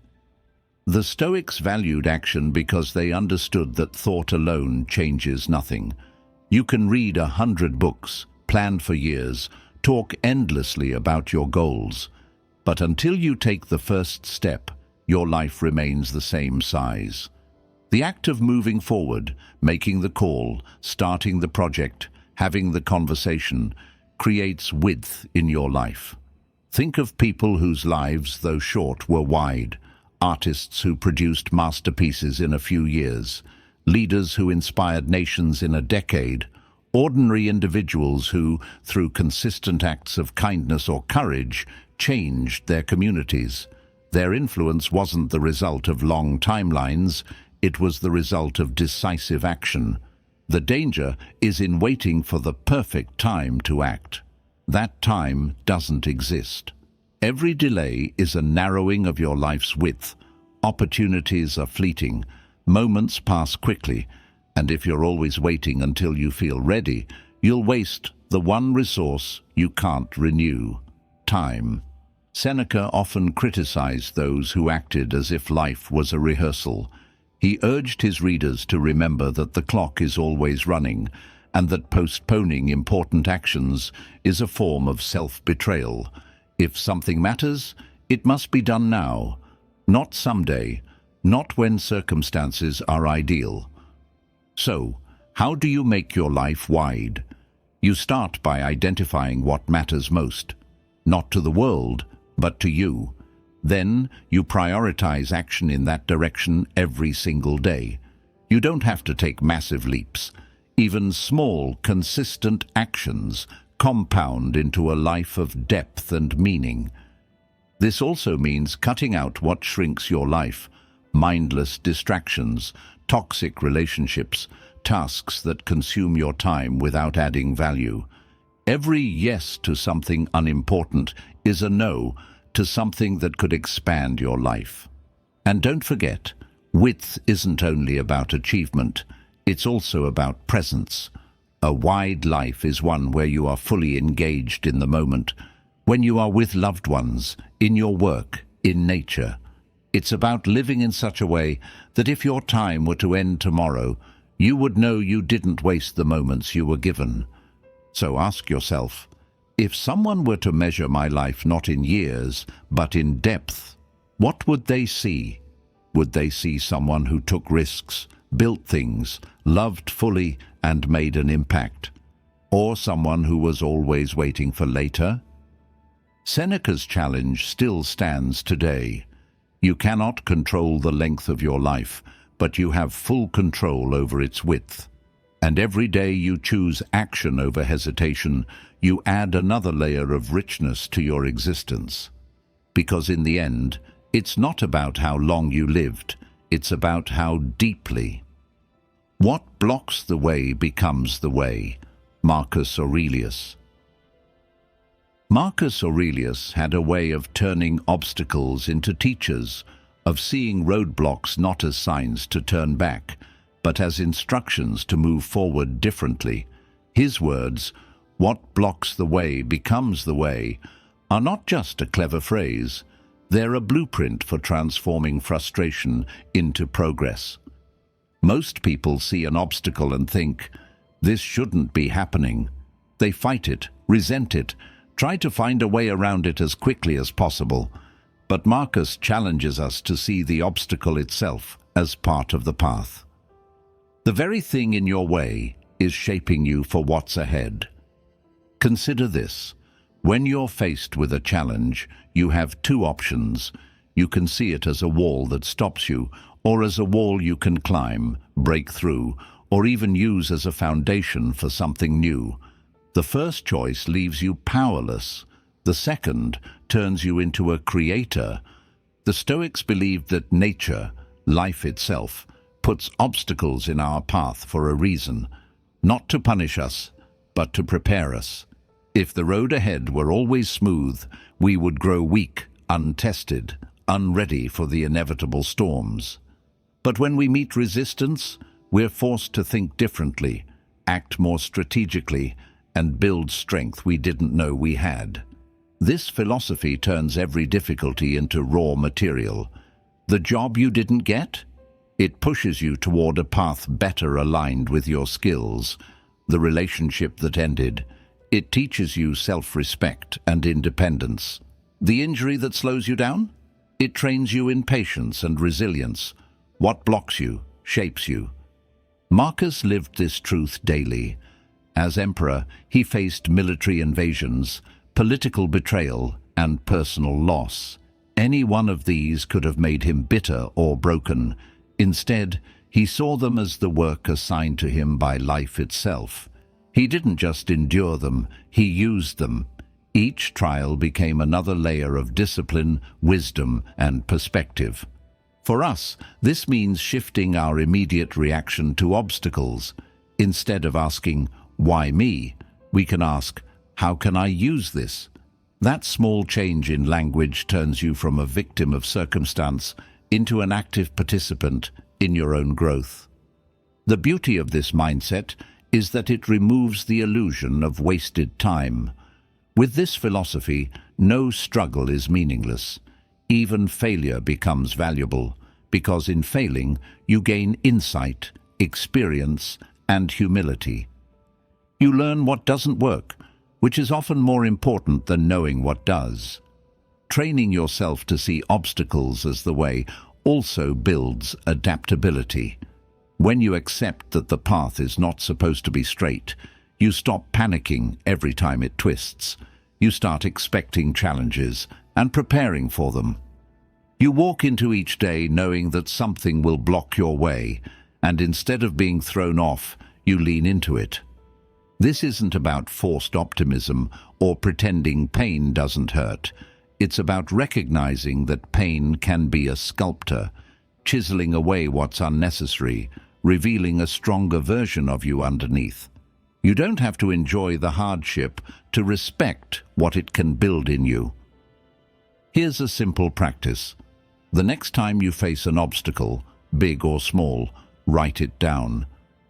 The Stoics valued action because they understood that thought alone changes nothing. You can read 100 books, plan for years, talk endlessly about your goals, but until you take the first step, your life remains the same size. The act of moving forward, making the call, starting the project, having the conversation, creates width in your life. Think of people whose lives, though short, were wide. Artists who produced masterpieces in a few years. Leaders who inspired nations in a decade. Ordinary individuals who, through consistent acts of kindness or courage, changed their communities. Their influence wasn't the result of long timelines, it was the result of decisive action. The danger is in waiting for the perfect time to act. That time doesn't exist. Every delay is a narrowing of your life's width. Opportunities are fleeting, moments pass quickly, and if you're always waiting until you feel ready, you'll waste the one resource you can't renew: time. Seneca often criticized those who acted as if life was a rehearsal. He urged his readers to remember that the clock is always running, and that postponing important actions is a form of self-betrayal. If something matters, it must be done now, not someday, not when circumstances are ideal. So, how do you make your life wide? You start by identifying what matters most, not to the world, but to you. Then you prioritize action in that direction every single day. You don't have to take massive leaps. Even small, consistent actions compound into a life of depth and meaning. This also means cutting out what shrinks your life: mindless distractions, toxic relationships, tasks that consume your time without adding value. Every yes to something unimportant is a no to something that could expand your life. And don't forget, width isn't only about achievement, it's also about presence. A wide life is one where you are fully engaged in the moment, when you are with loved ones, in your work, in nature. It's about living in such a way that if your time were to end tomorrow, you would know you didn't waste the moments you were given. So ask yourself, if someone were to measure my life not in years, but in depth, what would they see? Would they see someone who took risks, built things, loved fully, and made an impact? Or someone who was always waiting for later? Seneca's challenge still stands today. You cannot control the length of your life, but you have full control over its width. And every day you choose action over hesitation, you add another layer of richness to your existence. Because in the end, it's not about how long you lived, it's about how deeply. What blocks the way becomes the way. Marcus Aurelius. Marcus Aurelius had a way of turning obstacles into teachers, of seeing roadblocks not as signs to turn back, but as instructions to move forward differently. His words, "What blocks the way becomes the way," are not just a clever phrase. They're a blueprint for transforming frustration into progress. Most people see an obstacle and think, "This shouldn't be happening." They fight it, resent it, try to find a way around it as quickly as possible. But Marcus challenges us to see the obstacle itself as part of the path. The very thing in your way is shaping you for what's ahead. Consider this. When you're faced with a challenge, you have two options. You can see it as a wall that stops you, or as a wall you can climb, break through, or even use as a foundation for something new. The first choice leaves you powerless. The second turns you into a creator. The Stoics believed that nature, life itself, puts obstacles in our path for a reason, not to punish us, but to prepare us. If the road ahead were always smooth, we would grow weak, untested, unready for the inevitable storms. But when we meet resistance, we're forced to think differently, act more strategically, and build strength we didn't know we had. This philosophy turns every difficulty into raw material. The job you didn't get? It pushes you toward a path better aligned with your skills. The relationship that ended? It teaches you self-respect and independence. The injury that slows you down? It trains you in patience and resilience. What blocks you, shapes you. Marcus lived this truth daily. As emperor, he faced military invasions, political betrayal, and personal loss. Any one of these could have made him bitter or broken. Instead, he saw them as the work assigned to him by life itself. He didn't just endure them, he used them. Each trial became another layer of discipline, wisdom, and perspective. For us, this means shifting our immediate reaction to obstacles. Instead of asking, "Why me?" we can ask, "How can I use this?" That small change in language turns you from a victim of circumstance into an active participant in your own growth. The beauty of this mindset is that it removes the illusion of wasted time. With this philosophy, no struggle is meaningless. Even failure becomes valuable, because in failing, you gain insight, experience, and humility. You learn what doesn't work, which is often more important than knowing what does. Training yourself to see obstacles as the way also builds adaptability. When you accept that the path is not supposed to be straight, you stop panicking every time it twists. You start expecting challenges and preparing for them. You walk into each day knowing that something will block your way, and instead of being thrown off, you lean into it. This isn't about forced optimism or pretending pain doesn't hurt. It's about recognizing that pain can be a sculptor, chiseling away what's unnecessary, revealing a stronger version of you underneath. You don't have to enjoy the hardship to respect what it can build in you. Here's a simple practice. The next time you face an obstacle, big or small, write it down.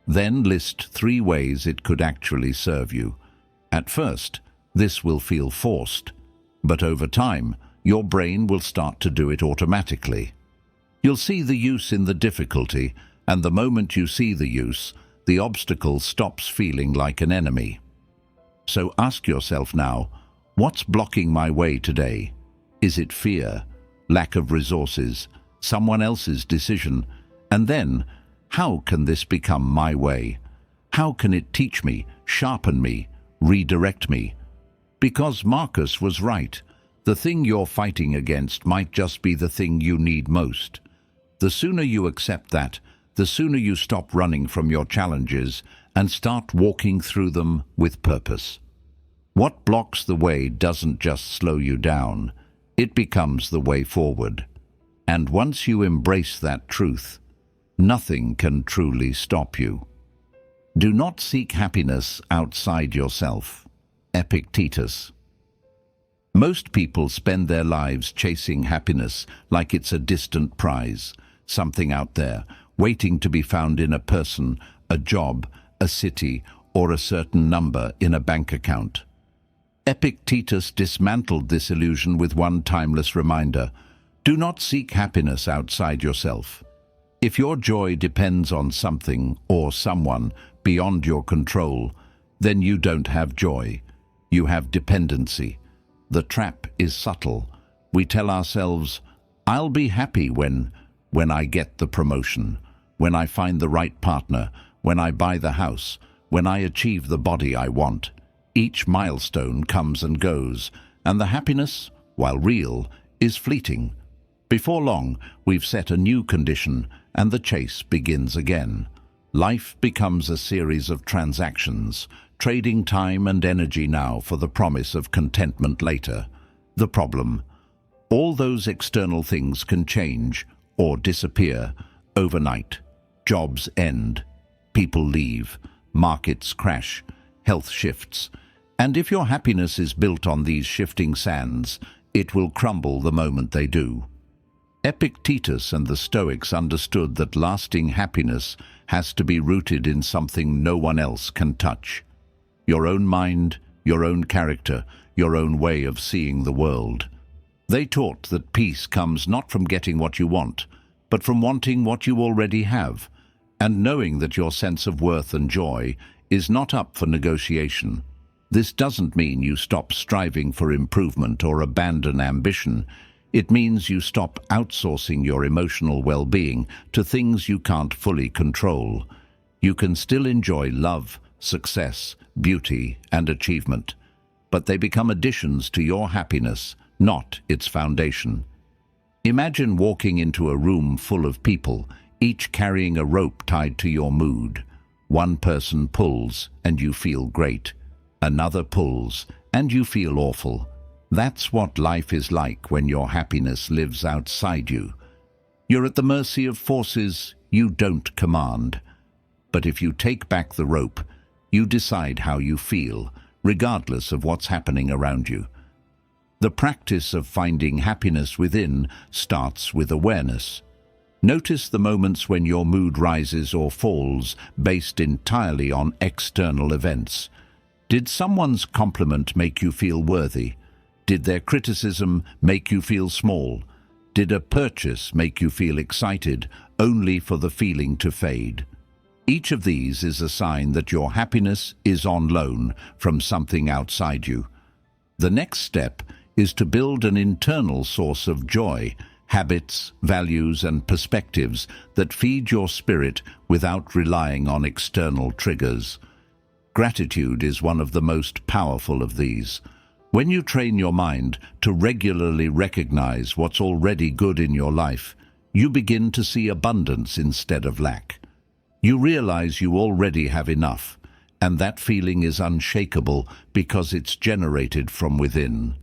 Then list 3 ways it could actually serve you. At first, this will feel forced, but over time, your brain will start to do it automatically. You'll see the use in the difficulty, and the moment you see the use, the obstacle stops feeling like an enemy. So ask yourself now, what's blocking my way today? Is it fear, lack of resources, someone else's decision? And then, how can this become my way? How can it teach me, sharpen me, redirect me? Because Marcus was right. The thing you're fighting against might just be the thing you need most. The sooner you accept that, the sooner you stop running from your challenges and start walking through them with purpose. What blocks the way doesn't just slow you down, it becomes the way forward. And once you embrace that truth, nothing can truly stop you. Do not seek happiness outside yourself. Epictetus. Most people spend their lives chasing happiness like it's a distant prize, something out there, waiting to be found in a person, a job, a city, or a certain number in a bank account. Epictetus dismantled this illusion with one timeless reminder: do not seek happiness outside yourself. If your joy depends on something or someone beyond your control, then you don't have joy. You have dependency. The trap is subtle. We tell ourselves, I'll be happy when I get the promotion, when I find the right partner, when I buy the house, when I achieve the body I want. Each milestone comes and goes, and the happiness, while real, is fleeting. Before long, we've set a new condition, and the chase begins again. Life becomes a series of transactions, trading time and energy now for the promise of contentment later. The problem: all those external things can change or disappear overnight. Jobs end, people leave, markets crash, health shifts. And if your happiness is built on these shifting sands, it will crumble the moment they do. Epictetus and the Stoics understood that lasting happiness has to be rooted in something no one else can touch. Your own mind, your own character, your own way of seeing the world. They taught that peace comes not from getting what you want, but from wanting what you already have, and knowing that your sense of worth and joy is not up for negotiation. This doesn't mean you stop striving for improvement or abandon ambition. It means you stop outsourcing your emotional well-being to things you can't fully control. You can still enjoy love, success, beauty, and achievement, but they become additions to your happiness, not its foundation. Imagine walking into a room full of people, each carrying a rope tied to your mood. One person pulls, and you feel great. Another pulls, and you feel awful. That's what life is like when your happiness lives outside you. You're at the mercy of forces you don't command. But if you take back the rope, you decide how you feel, regardless of what's happening around you. The practice of finding happiness within starts with awareness. Notice the moments when your mood rises or falls based entirely on external events. Did someone's compliment make you feel worthy? Did their criticism make you feel small? Did a purchase make you feel excited, only for the feeling to fade? Each of these is a sign that your happiness is on loan from something outside you. The next step is to build an internal source of joy, habits, values, and perspectives that feed your spirit without relying on external triggers. Gratitude is one of the most powerful of these. When you train your mind to regularly recognize what's already good in your life, you begin to see abundance instead of lack. You realize you already have enough, and that feeling is unshakable because it's generated from within.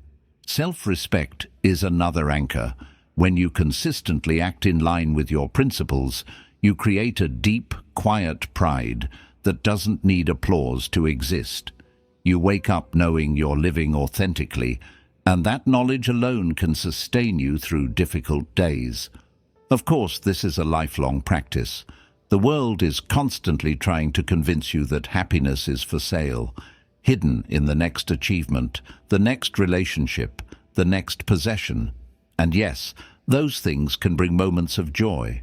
Self-respect is another anchor. When you consistently act in line with your principles, you create a deep, quiet pride that doesn't need applause to exist. You wake up knowing you're living authentically, and that knowledge alone can sustain you through difficult days. Of course, this is a lifelong practice. The world is constantly trying to convince you that happiness is for sale, hidden in the next achievement, the next relationship, the next possession. And yes, those things can bring moments of joy.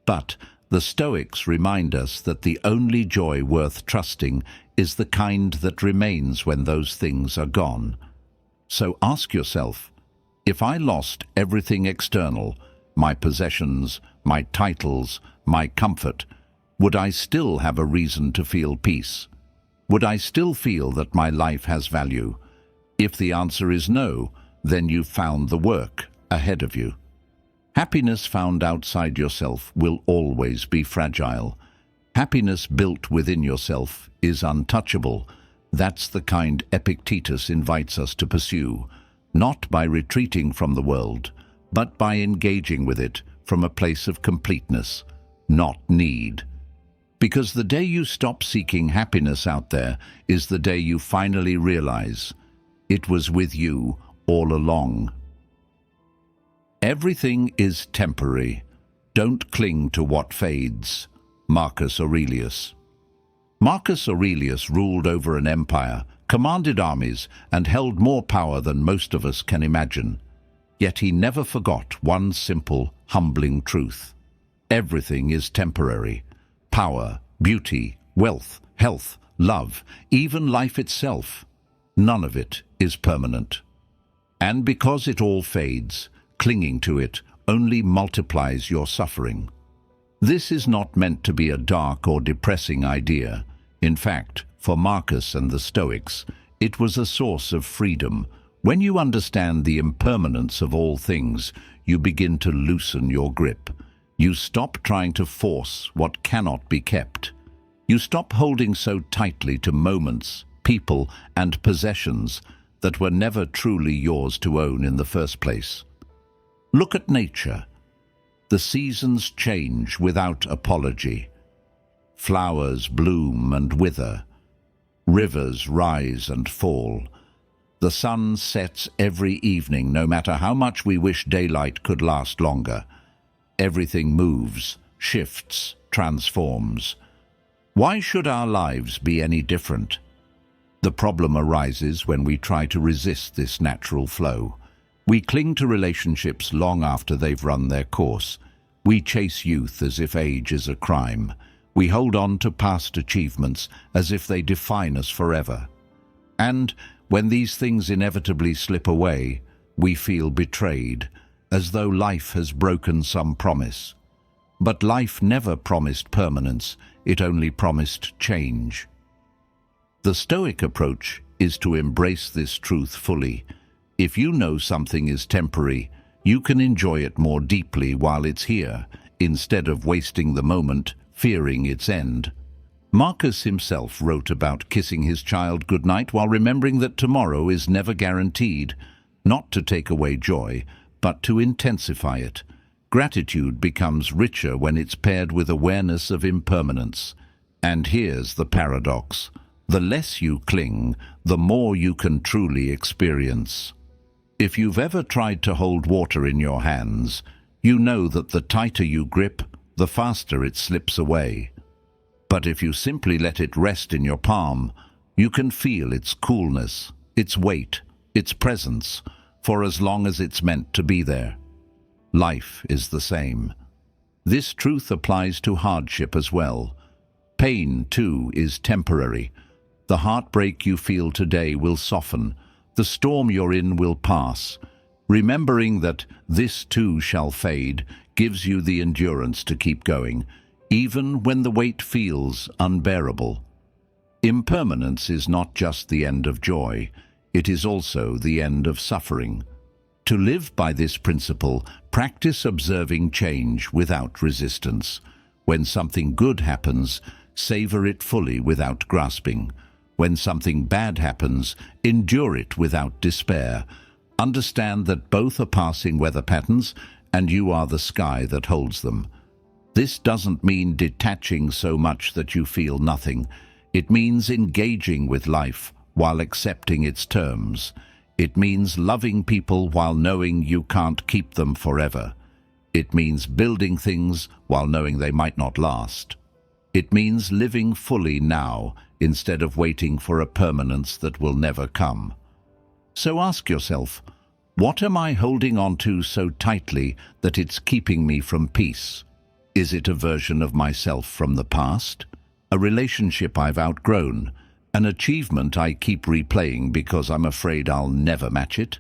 But the Stoics remind us that the only joy worth trusting is the kind that remains when those things are gone. So ask yourself, if I lost everything external, my possessions, my titles, my comfort, would I still have a reason to feel peace? Would I still feel that my life has value? If the answer is no, then you've found the work ahead of you. Happiness found outside yourself will always be fragile. Happiness built within yourself is untouchable. That's the kind Epictetus invites us to pursue, not by retreating from the world, but by engaging with it from a place of completeness, not need. Because the day you stop seeking happiness out there is the day you finally realize it was with you all along. Everything is temporary. Don't cling to what fades. Marcus Aurelius. Marcus Aurelius ruled over an empire, commanded armies, and held more power than most of us can imagine. Yet he never forgot one simple, humbling truth. Everything is temporary. Power, beauty, wealth, health, love, even life itself. None of it is permanent. And because it all fades, clinging to it only multiplies your suffering. This is not meant to be a dark or depressing idea. In fact, for Marcus and the Stoics, it was a source of freedom. When you understand the impermanence of all things, you begin to loosen your grip. You stop trying to force what cannot be kept. You stop holding so tightly to moments, people, and possessions that were never truly yours to own in the first place. Look at nature. The seasons change without apology. Flowers bloom and wither. Rivers rise and fall. The sun sets every evening, no matter how much we wish daylight could last longer. Everything moves, shifts, transforms. Why should our lives be any different? The problem arises when we try to resist this natural flow. We cling to relationships long after they've run their course. We chase youth as if age is a crime. We hold on to past achievements as if they define us forever. And when these things inevitably slip away, we feel betrayed, as though life has broken some promise. But life never promised permanence, it only promised change. The Stoic approach is to embrace this truth fully. If you know something is temporary, you can enjoy it more deeply while it's here, instead of wasting the moment, fearing its end. Marcus himself wrote about kissing his child goodnight while remembering that tomorrow is never guaranteed, not to take away joy, but to intensify it. Gratitude becomes richer when it's paired with awareness of impermanence. And here's the paradox. The less you cling, the more you can truly experience. If you've ever tried to hold water in your hands, you know that the tighter you grip, the faster it slips away. But if you simply let it rest in your palm, you can feel its coolness, its weight, its presence, for as long as it's meant to be there. Life is the same. This truth applies to hardship as well. Pain, too, is temporary. The heartbreak you feel today will soften. The storm you're in will pass. Remembering that this too shall fade gives you the endurance to keep going, even when the weight feels unbearable. Impermanence is not just the end of joy, it is also the end of suffering. To live by this principle, practice observing change without resistance. When something good happens, savor it fully without grasping. When something bad happens, endure it without despair. Understand that both are passing weather patterns, and you are the sky that holds them. This doesn't mean detaching so much that you feel nothing. It means engaging with life while accepting its terms. It means loving people while knowing you can't keep them forever. It means building things while knowing they might not last. It means living fully now instead of waiting for a permanence that will never come. So ask yourself, what am I holding on to so tightly that it's keeping me from peace? Is it a version of myself from the past? A relationship I've outgrown? An achievement I keep replaying because I'm afraid I'll never match it?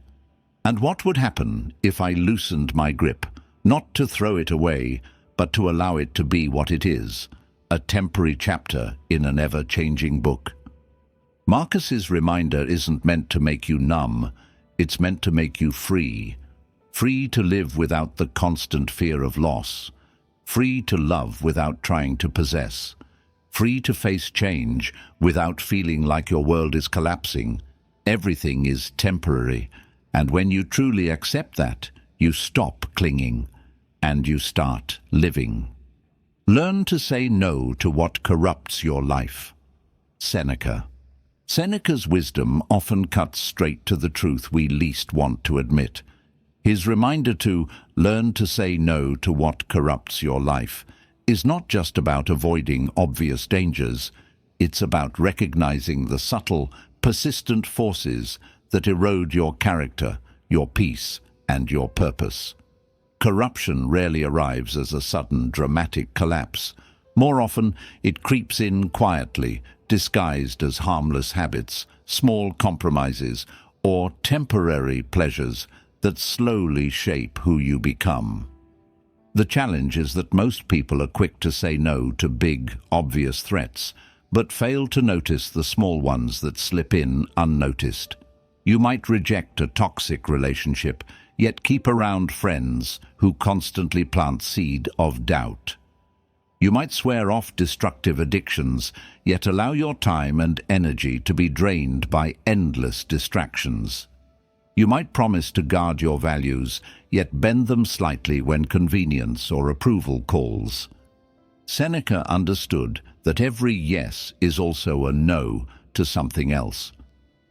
And what would happen if I loosened my grip, not to throw it away, but to allow it to be what it is, a temporary chapter in an ever-changing book? Marcus's reminder isn't meant to make you numb, it's meant to make you free. Free to live without the constant fear of loss. Free to love without trying to possess. Free to face change without feeling like your world is collapsing. Everything is temporary, and when you truly accept that, you stop clinging and you start living. Learn to say no to what corrupts your life. Seneca. Seneca's wisdom often cuts straight to the truth we least want to admit. His reminder to learn to say no to what corrupts your life is not just about avoiding obvious dangers. It's about recognizing the subtle, persistent forces that erode your character, your peace, and your purpose. Corruption rarely arrives as a sudden, dramatic collapse. More often, it creeps in quietly, disguised as harmless habits, small compromises, or temporary pleasures that slowly shape who you become. The challenge is that most people are quick to say no to big, obvious threats, but fail to notice the small ones that slip in unnoticed. You might reject a toxic relationship, yet keep around friends who constantly plant seed of doubt. You might swear off destructive addictions, yet allow your time and energy to be drained by endless distractions. You might promise to guard your values, yet bend them slightly when convenience or approval calls. Seneca understood that every yes is also a no to something else.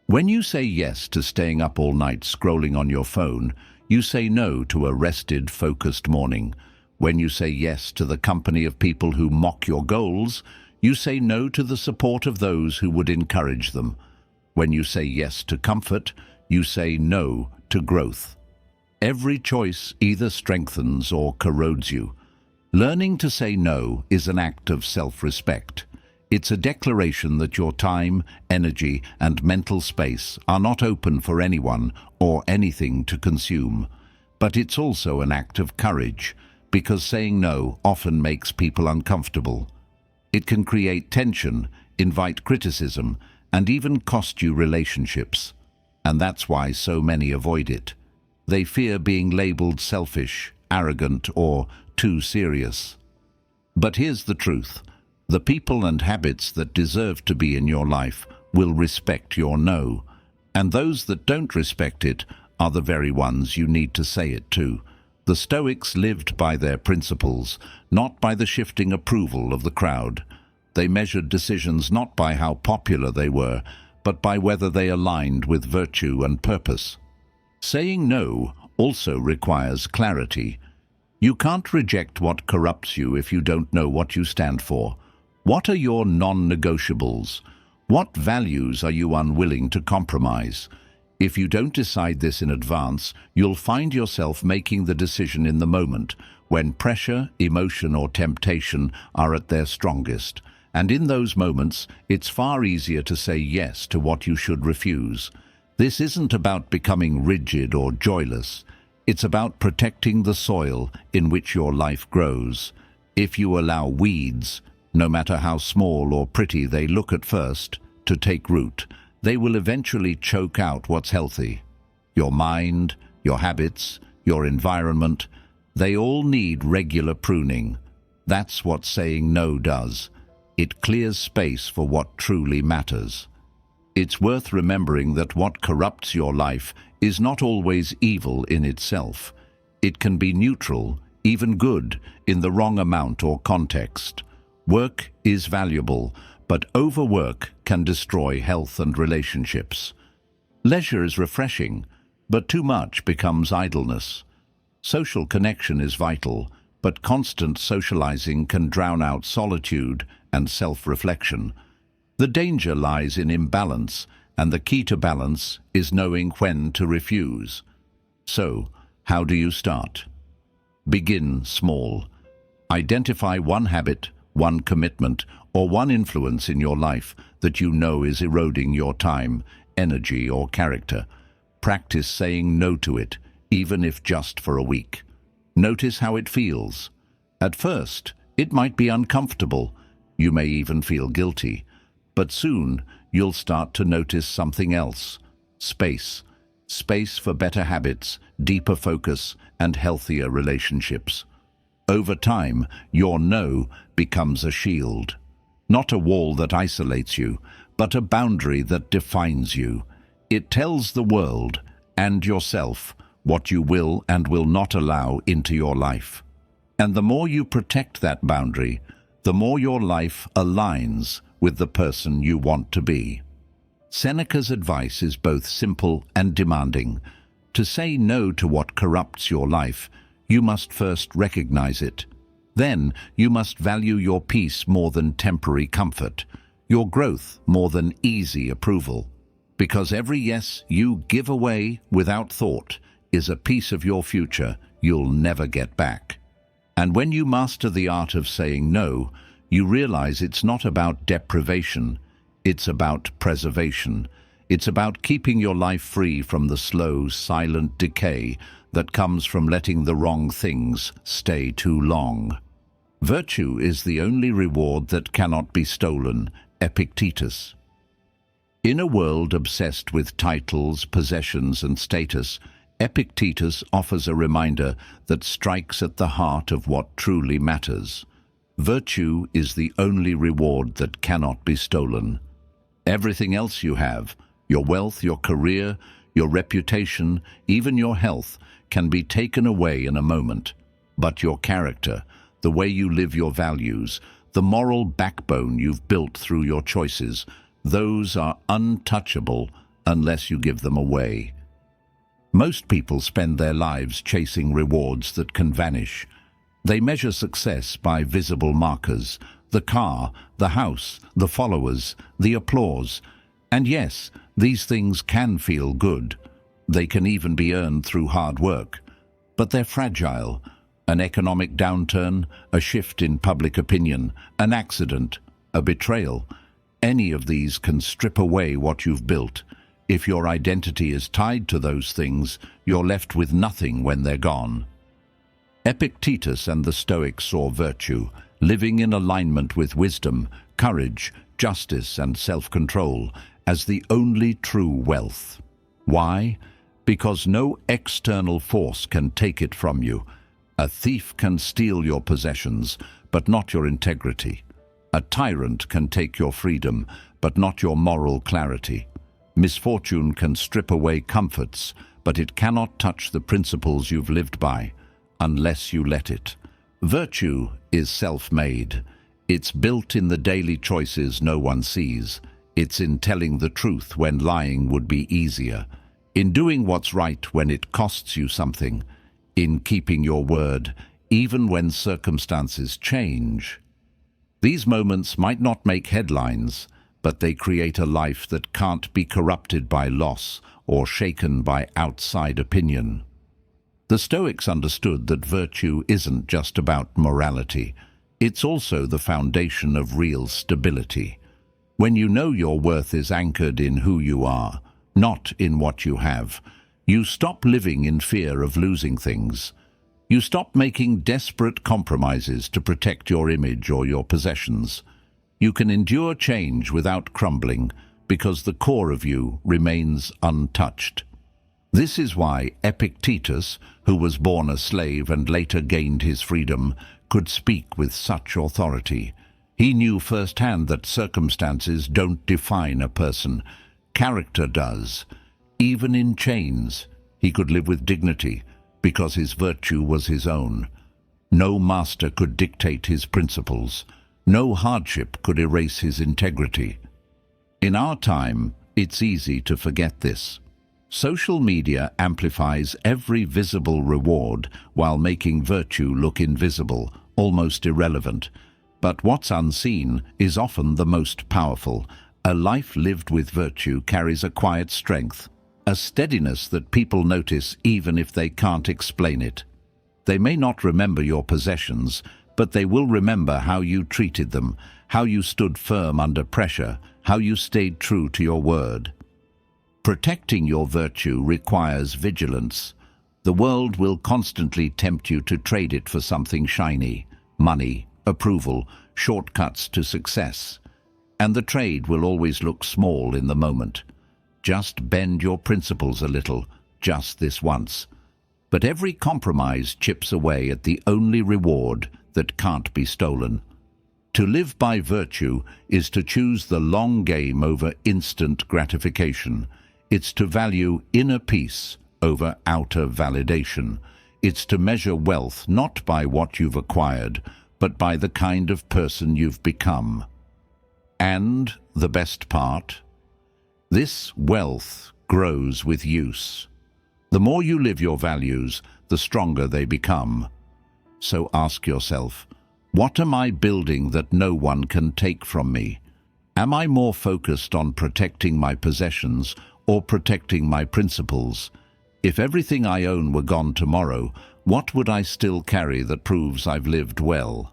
When you say yes to staying up all night scrolling on your phone, you say no to a rested, focused morning. When you say yes to the company of people who mock your goals, you say no to the support of those who would encourage them. When you say yes to comfort, you say no to growth. Every choice either strengthens or corrodes you. Learning to say no is an act of self-respect. It's a declaration that your time, energy, and mental space are not open for anyone or anything to consume. But it's also an act of courage, because saying no often makes people uncomfortable. It can create tension, invite criticism, and even cost you relationships. And that's why so many avoid it. They fear being labeled selfish, arrogant, or too serious. But here's the truth. The people and habits that deserve to be in your life will respect your no. And those that don't respect it are the very ones you need to say it to. The Stoics lived by their principles, not by the shifting approval of the crowd. They measured decisions not by how popular they were, but by whether they aligned with virtue and purpose. Saying no also requires clarity. You can't reject what corrupts you if you don't know what you stand for. What are your non-negotiables? What values are you unwilling to compromise? If you don't decide this in advance, you'll find yourself making the decision in the moment, when pressure, emotion, or temptation are at their strongest. And in those moments, it's far easier to say yes to what you should refuse. This isn't about becoming rigid or joyless. It's about protecting the soil in which your life grows. If you allow weeds, no matter how small or pretty they look at first, to take root, they will eventually choke out what's healthy. Your mind, your habits, your environment, they all need regular pruning. That's what saying no does. It clears space for what truly matters. It's worth remembering that what corrupts your life is not always evil in itself. It can be neutral, even good, in the wrong amount or context. Work is valuable, but overwork can destroy health and relationships. Leisure is refreshing, but too much becomes idleness. Social connection is vital, but constant socializing can drown out solitude and self-reflection. The danger lies in imbalance, and the key to balance is knowing when to refuse. So, how do you start? Begin small. Identify one habit, one commitment, or one influence in your life that you know is eroding your time, energy, or character. Practice saying no to it, even if just for a week. Notice how it feels. At first, it might be uncomfortable. You may even feel guilty. But soon, you'll start to notice something else. Space. Space for better habits, deeper focus, and healthier relationships. Over time, your no becomes a shield. Not a wall that isolates you, but a boundary that defines you. It tells the world and yourself what you will and will not allow into your life. And the more you protect that boundary, the more your life aligns with the person you want to be. Seneca's advice is both simple and demanding. To say no to what corrupts your life, you must first recognize it. Then, you must value your peace more than temporary comfort. your growth more than easy approval. Because every yes you give away without thought is a piece of your future you'll never get back. And when you master the art of saying no, you realize it's not about deprivation, it's about preservation. It's about keeping your life free from the slow, silent decay that comes from letting the wrong things stay too long. Virtue is the only reward that cannot be stolen. Epictetus. In a world obsessed with titles, possessions, and status, Epictetus offers a reminder that strikes at the heart of what truly matters. Virtue is the only reward that cannot be stolen. Everything else you have, your wealth, your career, your reputation, even your health, can be taken away in a moment. But your character, the way you live your values, the moral backbone you've built through your choices, those are untouchable unless you give them away. Most people spend their lives chasing rewards that can vanish. They measure success by visible markers, the car, the house, the followers, the applause. And yes, these things can feel good. They can even be earned through hard work. But they're fragile. An economic downturn, a shift in public opinion, an accident, a betrayal. Any of these can strip away what you've built. If your identity is tied to those things, you're left with nothing when they're gone. Epictetus and the Stoics saw virtue, living in alignment with wisdom, courage, justice, and self-control, as the only true wealth. Why? Because no external force can take it from you. A thief can steal your possessions, but not your integrity. A tyrant can take your freedom, but not your moral clarity. Misfortune can strip away comforts, but it cannot touch the principles you've lived by, unless you let it. Virtue is self-made. It's built in the daily choices no one sees. It's in telling the truth when lying would be easier. In doing what's right when it costs you something. In keeping your word, even when circumstances change. These moments might not make headlines, but they create a life that can't be corrupted by loss or shaken by outside opinion. The Stoics understood that virtue isn't just about morality. It's also the foundation of real stability. When you know your worth is anchored in who you are, not in what you have, you stop living in fear of losing things. You stop making desperate compromises to protect your image or your possessions. You can endure change without crumbling because the core of you remains untouched. This is why Epictetus, who was born a slave and later gained his freedom, could speak with such authority. He knew firsthand that circumstances don't define a person. Character does. Even in chains, he could live with dignity because his virtue was his own. No master could dictate his principles. No hardship could erase his integrity. In our time, it's easy to forget this. Social media amplifies every visible reward while making virtue look invisible, almost irrelevant. But what's unseen is often the most powerful. A life lived with virtue carries a quiet strength, a steadiness that people notice even if they can't explain it. They may not remember your possessions, but they will remember how you treated them, how you stood firm under pressure, how you stayed true to your word. Protecting your virtue requires vigilance. The world will constantly tempt you to trade it for something shiny, money, approval, shortcuts to success. And the trade will always look small in the moment. Just bend your principles a little, just this once. But every compromise chips away at the only reward that can't be stolen. To live by virtue is to choose the long game over instant gratification. It's to value inner peace over outer validation. It's to measure wealth not by what you've acquired, but by the kind of person you've become. And the best part? This wealth grows with use. The more you live your values, the stronger they become. So ask yourself, what am I building that no one can take from me? Am I more focused on protecting my possessions or protecting my principles? If everything I own were gone tomorrow, what would I still carry that proves I've lived well?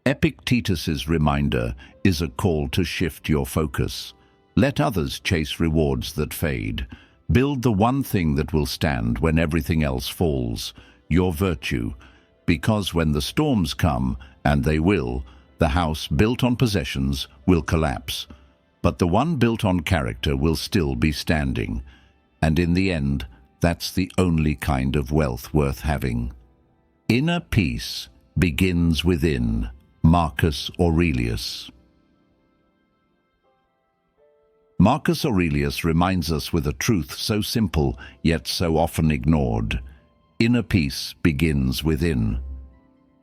Epictetus's reminder is a call to shift your focus. Let others chase rewards that fade. Build the one thing that will stand when everything else falls, your virtue. Because when the storms come, and they will, the house built on possessions will collapse. But the one built on character will still be standing. And in the end, that's the only kind of wealth worth having. Inner peace begins within. Marcus Aurelius. Marcus Aurelius reminds us with a truth so simple yet so often ignored. Inner peace begins within.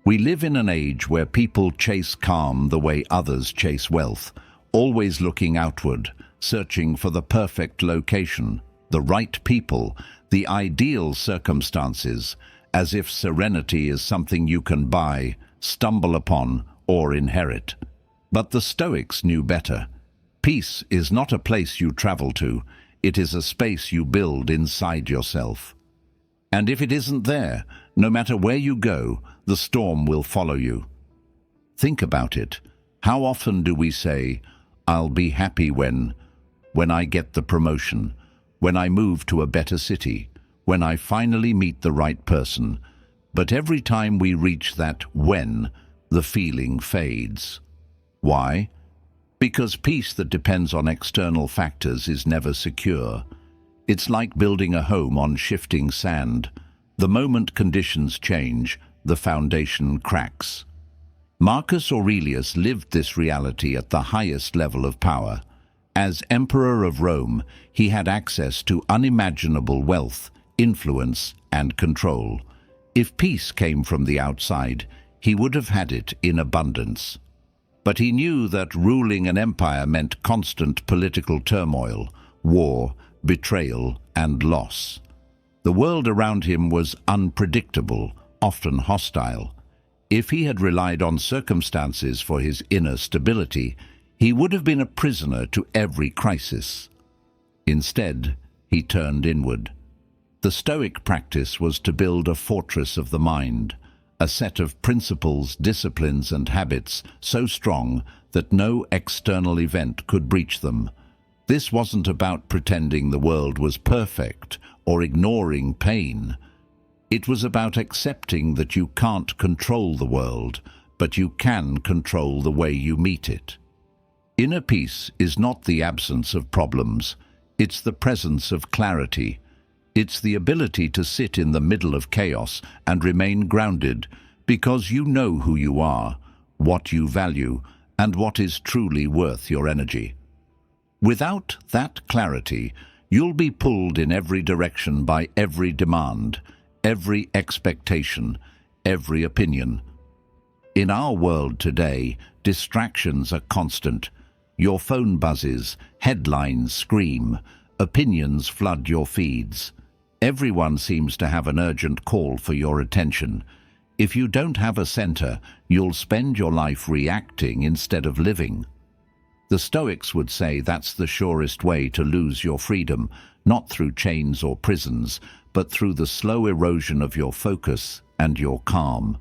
We live in an age where people chase calm the way others chase wealth, always looking outward, searching for the perfect location, the right people, the ideal circumstances, as if serenity is something you can buy, stumble upon, or inherit. But the Stoics knew better. Peace is not a place you travel to, it is a space you build inside yourself. And if it isn't there, no matter where you go, the storm will follow you. Think about it. How often do we say, "I'll be happy when I get the promotion, when I move to a better city, when I finally meet the right person," but every time we reach that when, the feeling fades. Why? Because peace that depends on external factors is never secure. It's like building a home on shifting sand. The moment conditions change, the foundation cracks. Marcus Aurelius lived this reality at the highest level of power. As Emperor of Rome, he had access to unimaginable wealth, influence, and control. If peace came from the outside, he would have had it in abundance. But he knew that ruling an empire meant constant political turmoil, war, betrayal, and loss. The world around him was unpredictable, often hostile. If he had relied on circumstances for his inner stability, he would have been a prisoner to every crisis. Instead, he turned inward. The Stoic practice was to build a fortress of the mind, a set of principles, disciplines, and habits so strong that no external event could breach them. This wasn't about pretending the world was perfect or ignoring pain. It was about accepting that you can't control the world, but you can control the way you meet it. Inner peace is not the absence of problems, it's the presence of clarity. It's the ability to sit in the middle of chaos and remain grounded because you know who you are, what you value, and what is truly worth your energy. Without that clarity, you'll be pulled in every direction by every demand, every expectation, every opinion. In our world today, distractions are constant. Your phone buzzes, headlines scream, opinions flood your feeds. Everyone seems to have an urgent call for your attention. If you don't have a center, you'll spend your life reacting instead of living. The Stoics would say that's the surest way to lose your freedom, not through chains or prisons, but through the slow erosion of your focus and your calm.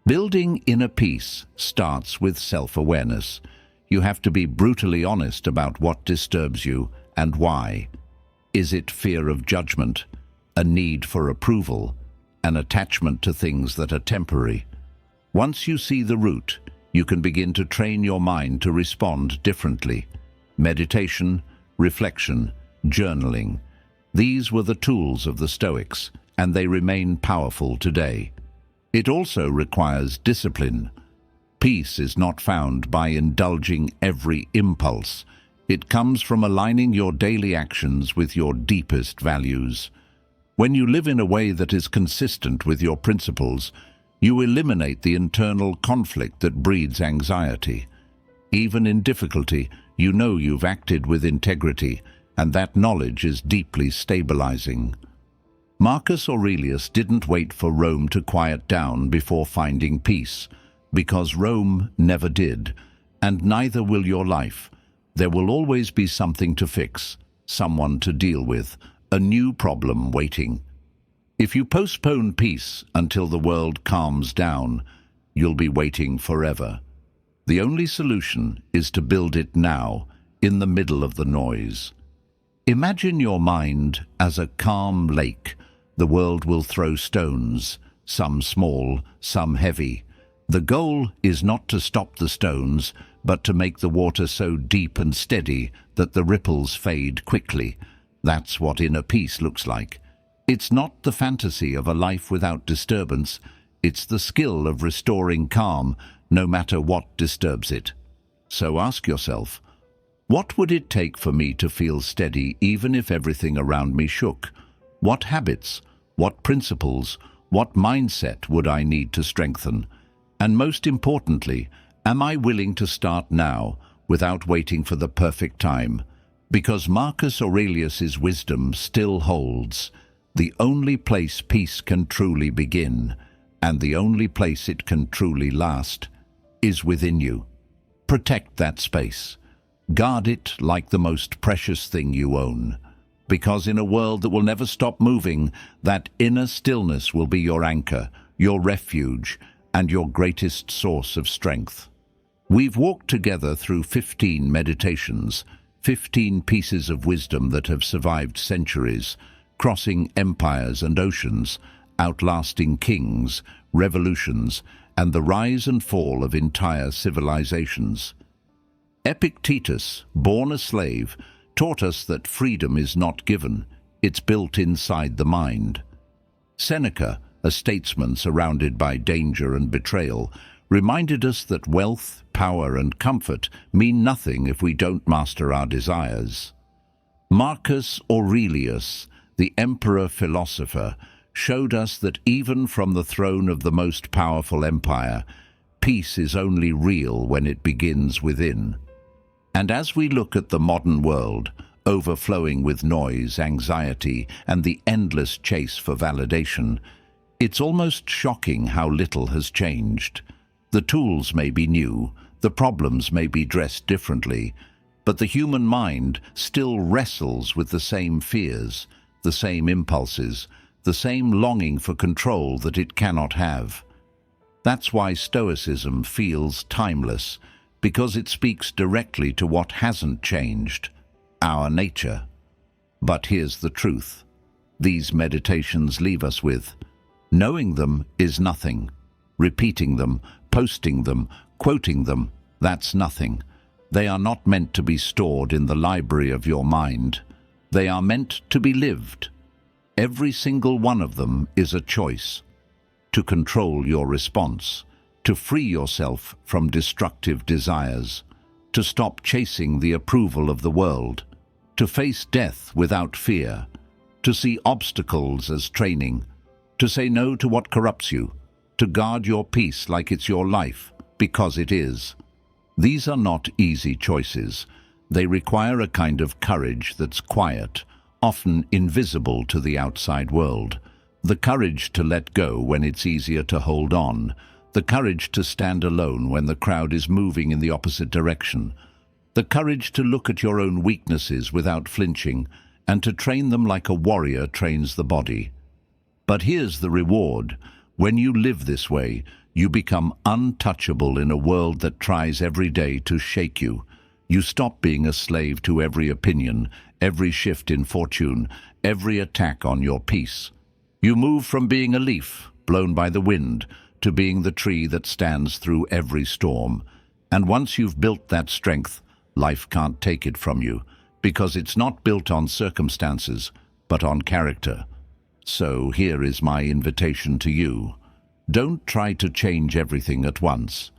Building inner peace starts with self-awareness. You have to be brutally honest about what disturbs you and why. Is it fear of judgment, a need for approval, an attachment to things that are temporary? Once you see the root, you can begin to train your mind to respond differently. Meditation, reflection, journaling. These were the tools of the Stoics, and they remain powerful today. It also requires discipline. Peace is not found by indulging every impulse. It comes from aligning your daily actions with your deepest values. When you live in a way that is consistent with your principles, you eliminate the internal conflict that breeds anxiety. Even in difficulty, you know you've acted with integrity, and that knowledge is deeply stabilizing. Marcus Aurelius didn't wait for Rome to quiet down before finding peace, because Rome never did, and neither will your life. There will always be something to fix, someone to deal with, a new problem waiting. If you postpone peace until the world calms down, you'll be waiting forever. The only solution is to build it now, in the middle of the noise. Imagine your mind as a calm lake. The world will throw stones, some small, some heavy. The goal is not to stop the stones, but to make the water so deep and steady that the ripples fade quickly. That's what inner peace looks like. It's not the fantasy of a life without disturbance. It's the skill of restoring calm, no matter what disturbs it. So ask yourself, what would it take for me to feel steady even if everything around me shook? What habits, what principles, what mindset would I need to strengthen? And most importantly, am I willing to start now, without waiting for the perfect time? Because Marcus Aurelius's wisdom still holds. The only place peace can truly begin, and the only place it can truly last, is within you. Protect that space. Guard it like the most precious thing you own. Because in a world that will never stop moving, that inner stillness will be your anchor, your refuge, and your greatest source of strength. We've walked together through 15 meditations, 15 pieces of wisdom that have survived centuries, crossing empires and oceans, outlasting kings, revolutions, and the rise and fall of entire civilizations. Epictetus, born a slave, taught us that freedom is not given, it's built inside the mind. Seneca, a statesman surrounded by danger and betrayal, reminded us that wealth, power, and comfort mean nothing if we don't master our desires. Marcus Aurelius, the emperor philosopher, showed us that even from the throne of the most powerful empire, peace is only real when it begins within. And as we look at the modern world, overflowing with noise, anxiety, and the endless chase for validation, it's almost shocking how little has changed. The tools may be new, the problems may be dressed differently, but the human mind still wrestles with the same fears, the same impulses, the same longing for control that it cannot have. That's why Stoicism feels timeless, because it speaks directly to what hasn't changed, our nature. But here's the truth. These meditations leave us with, knowing them is nothing. Repeating them, posting them, quoting them, that's nothing. They are not meant to be stored in the library of your mind. They are meant to be lived. Every single one of them is a choice. To control your response, to free yourself from destructive desires, to stop chasing the approval of the world, to face death without fear, to see obstacles as training, to say no to what corrupts you, to guard your peace like it's your life, because it is. These are not easy choices. They require a kind of courage that's quiet, often invisible to the outside world. The courage to let go when it's easier to hold on. The courage to stand alone when the crowd is moving in the opposite direction. The courage to look at your own weaknesses without flinching, and to train them like a warrior trains the body. But here's the reward. When you live this way, you become untouchable in a world that tries every day to shake you. You stop being a slave to every opinion, every shift in fortune, every attack on your peace. You move from being a leaf, blown by the wind, to being the tree that stands through every storm. And once you've built that strength, life can't take it from you, because it's not built on circumstances, but on character. So here is my invitation to you. Don't try to change everything at once.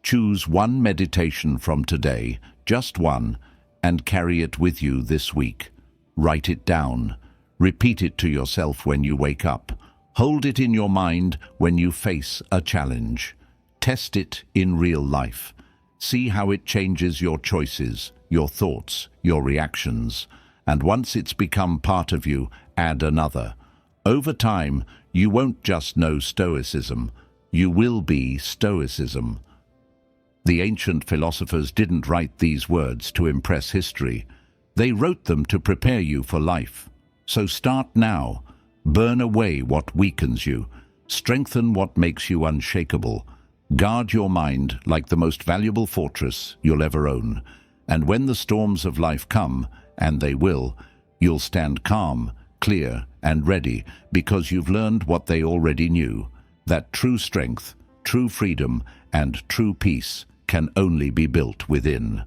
Choose one meditation from today, just one, and carry it with you this week. Write it down. Repeat it to yourself when you wake up. Hold it in your mind when you face a challenge. Test it in real life. See how it changes your choices, your thoughts, your reactions. And once it's become part of you, add another. Over time, you won't just know Stoicism. You will be Stoicism. The ancient philosophers didn't write these words to impress history. They wrote them to prepare you for life. So start now. Burn away what weakens you. Strengthen what makes you unshakable. Guard your mind like the most valuable fortress you'll ever own. And when the storms of life come, and they will, you'll stand calm, clear, and ready because you've learned what they already knew, that true strength, true freedom, and true peace can only be built within.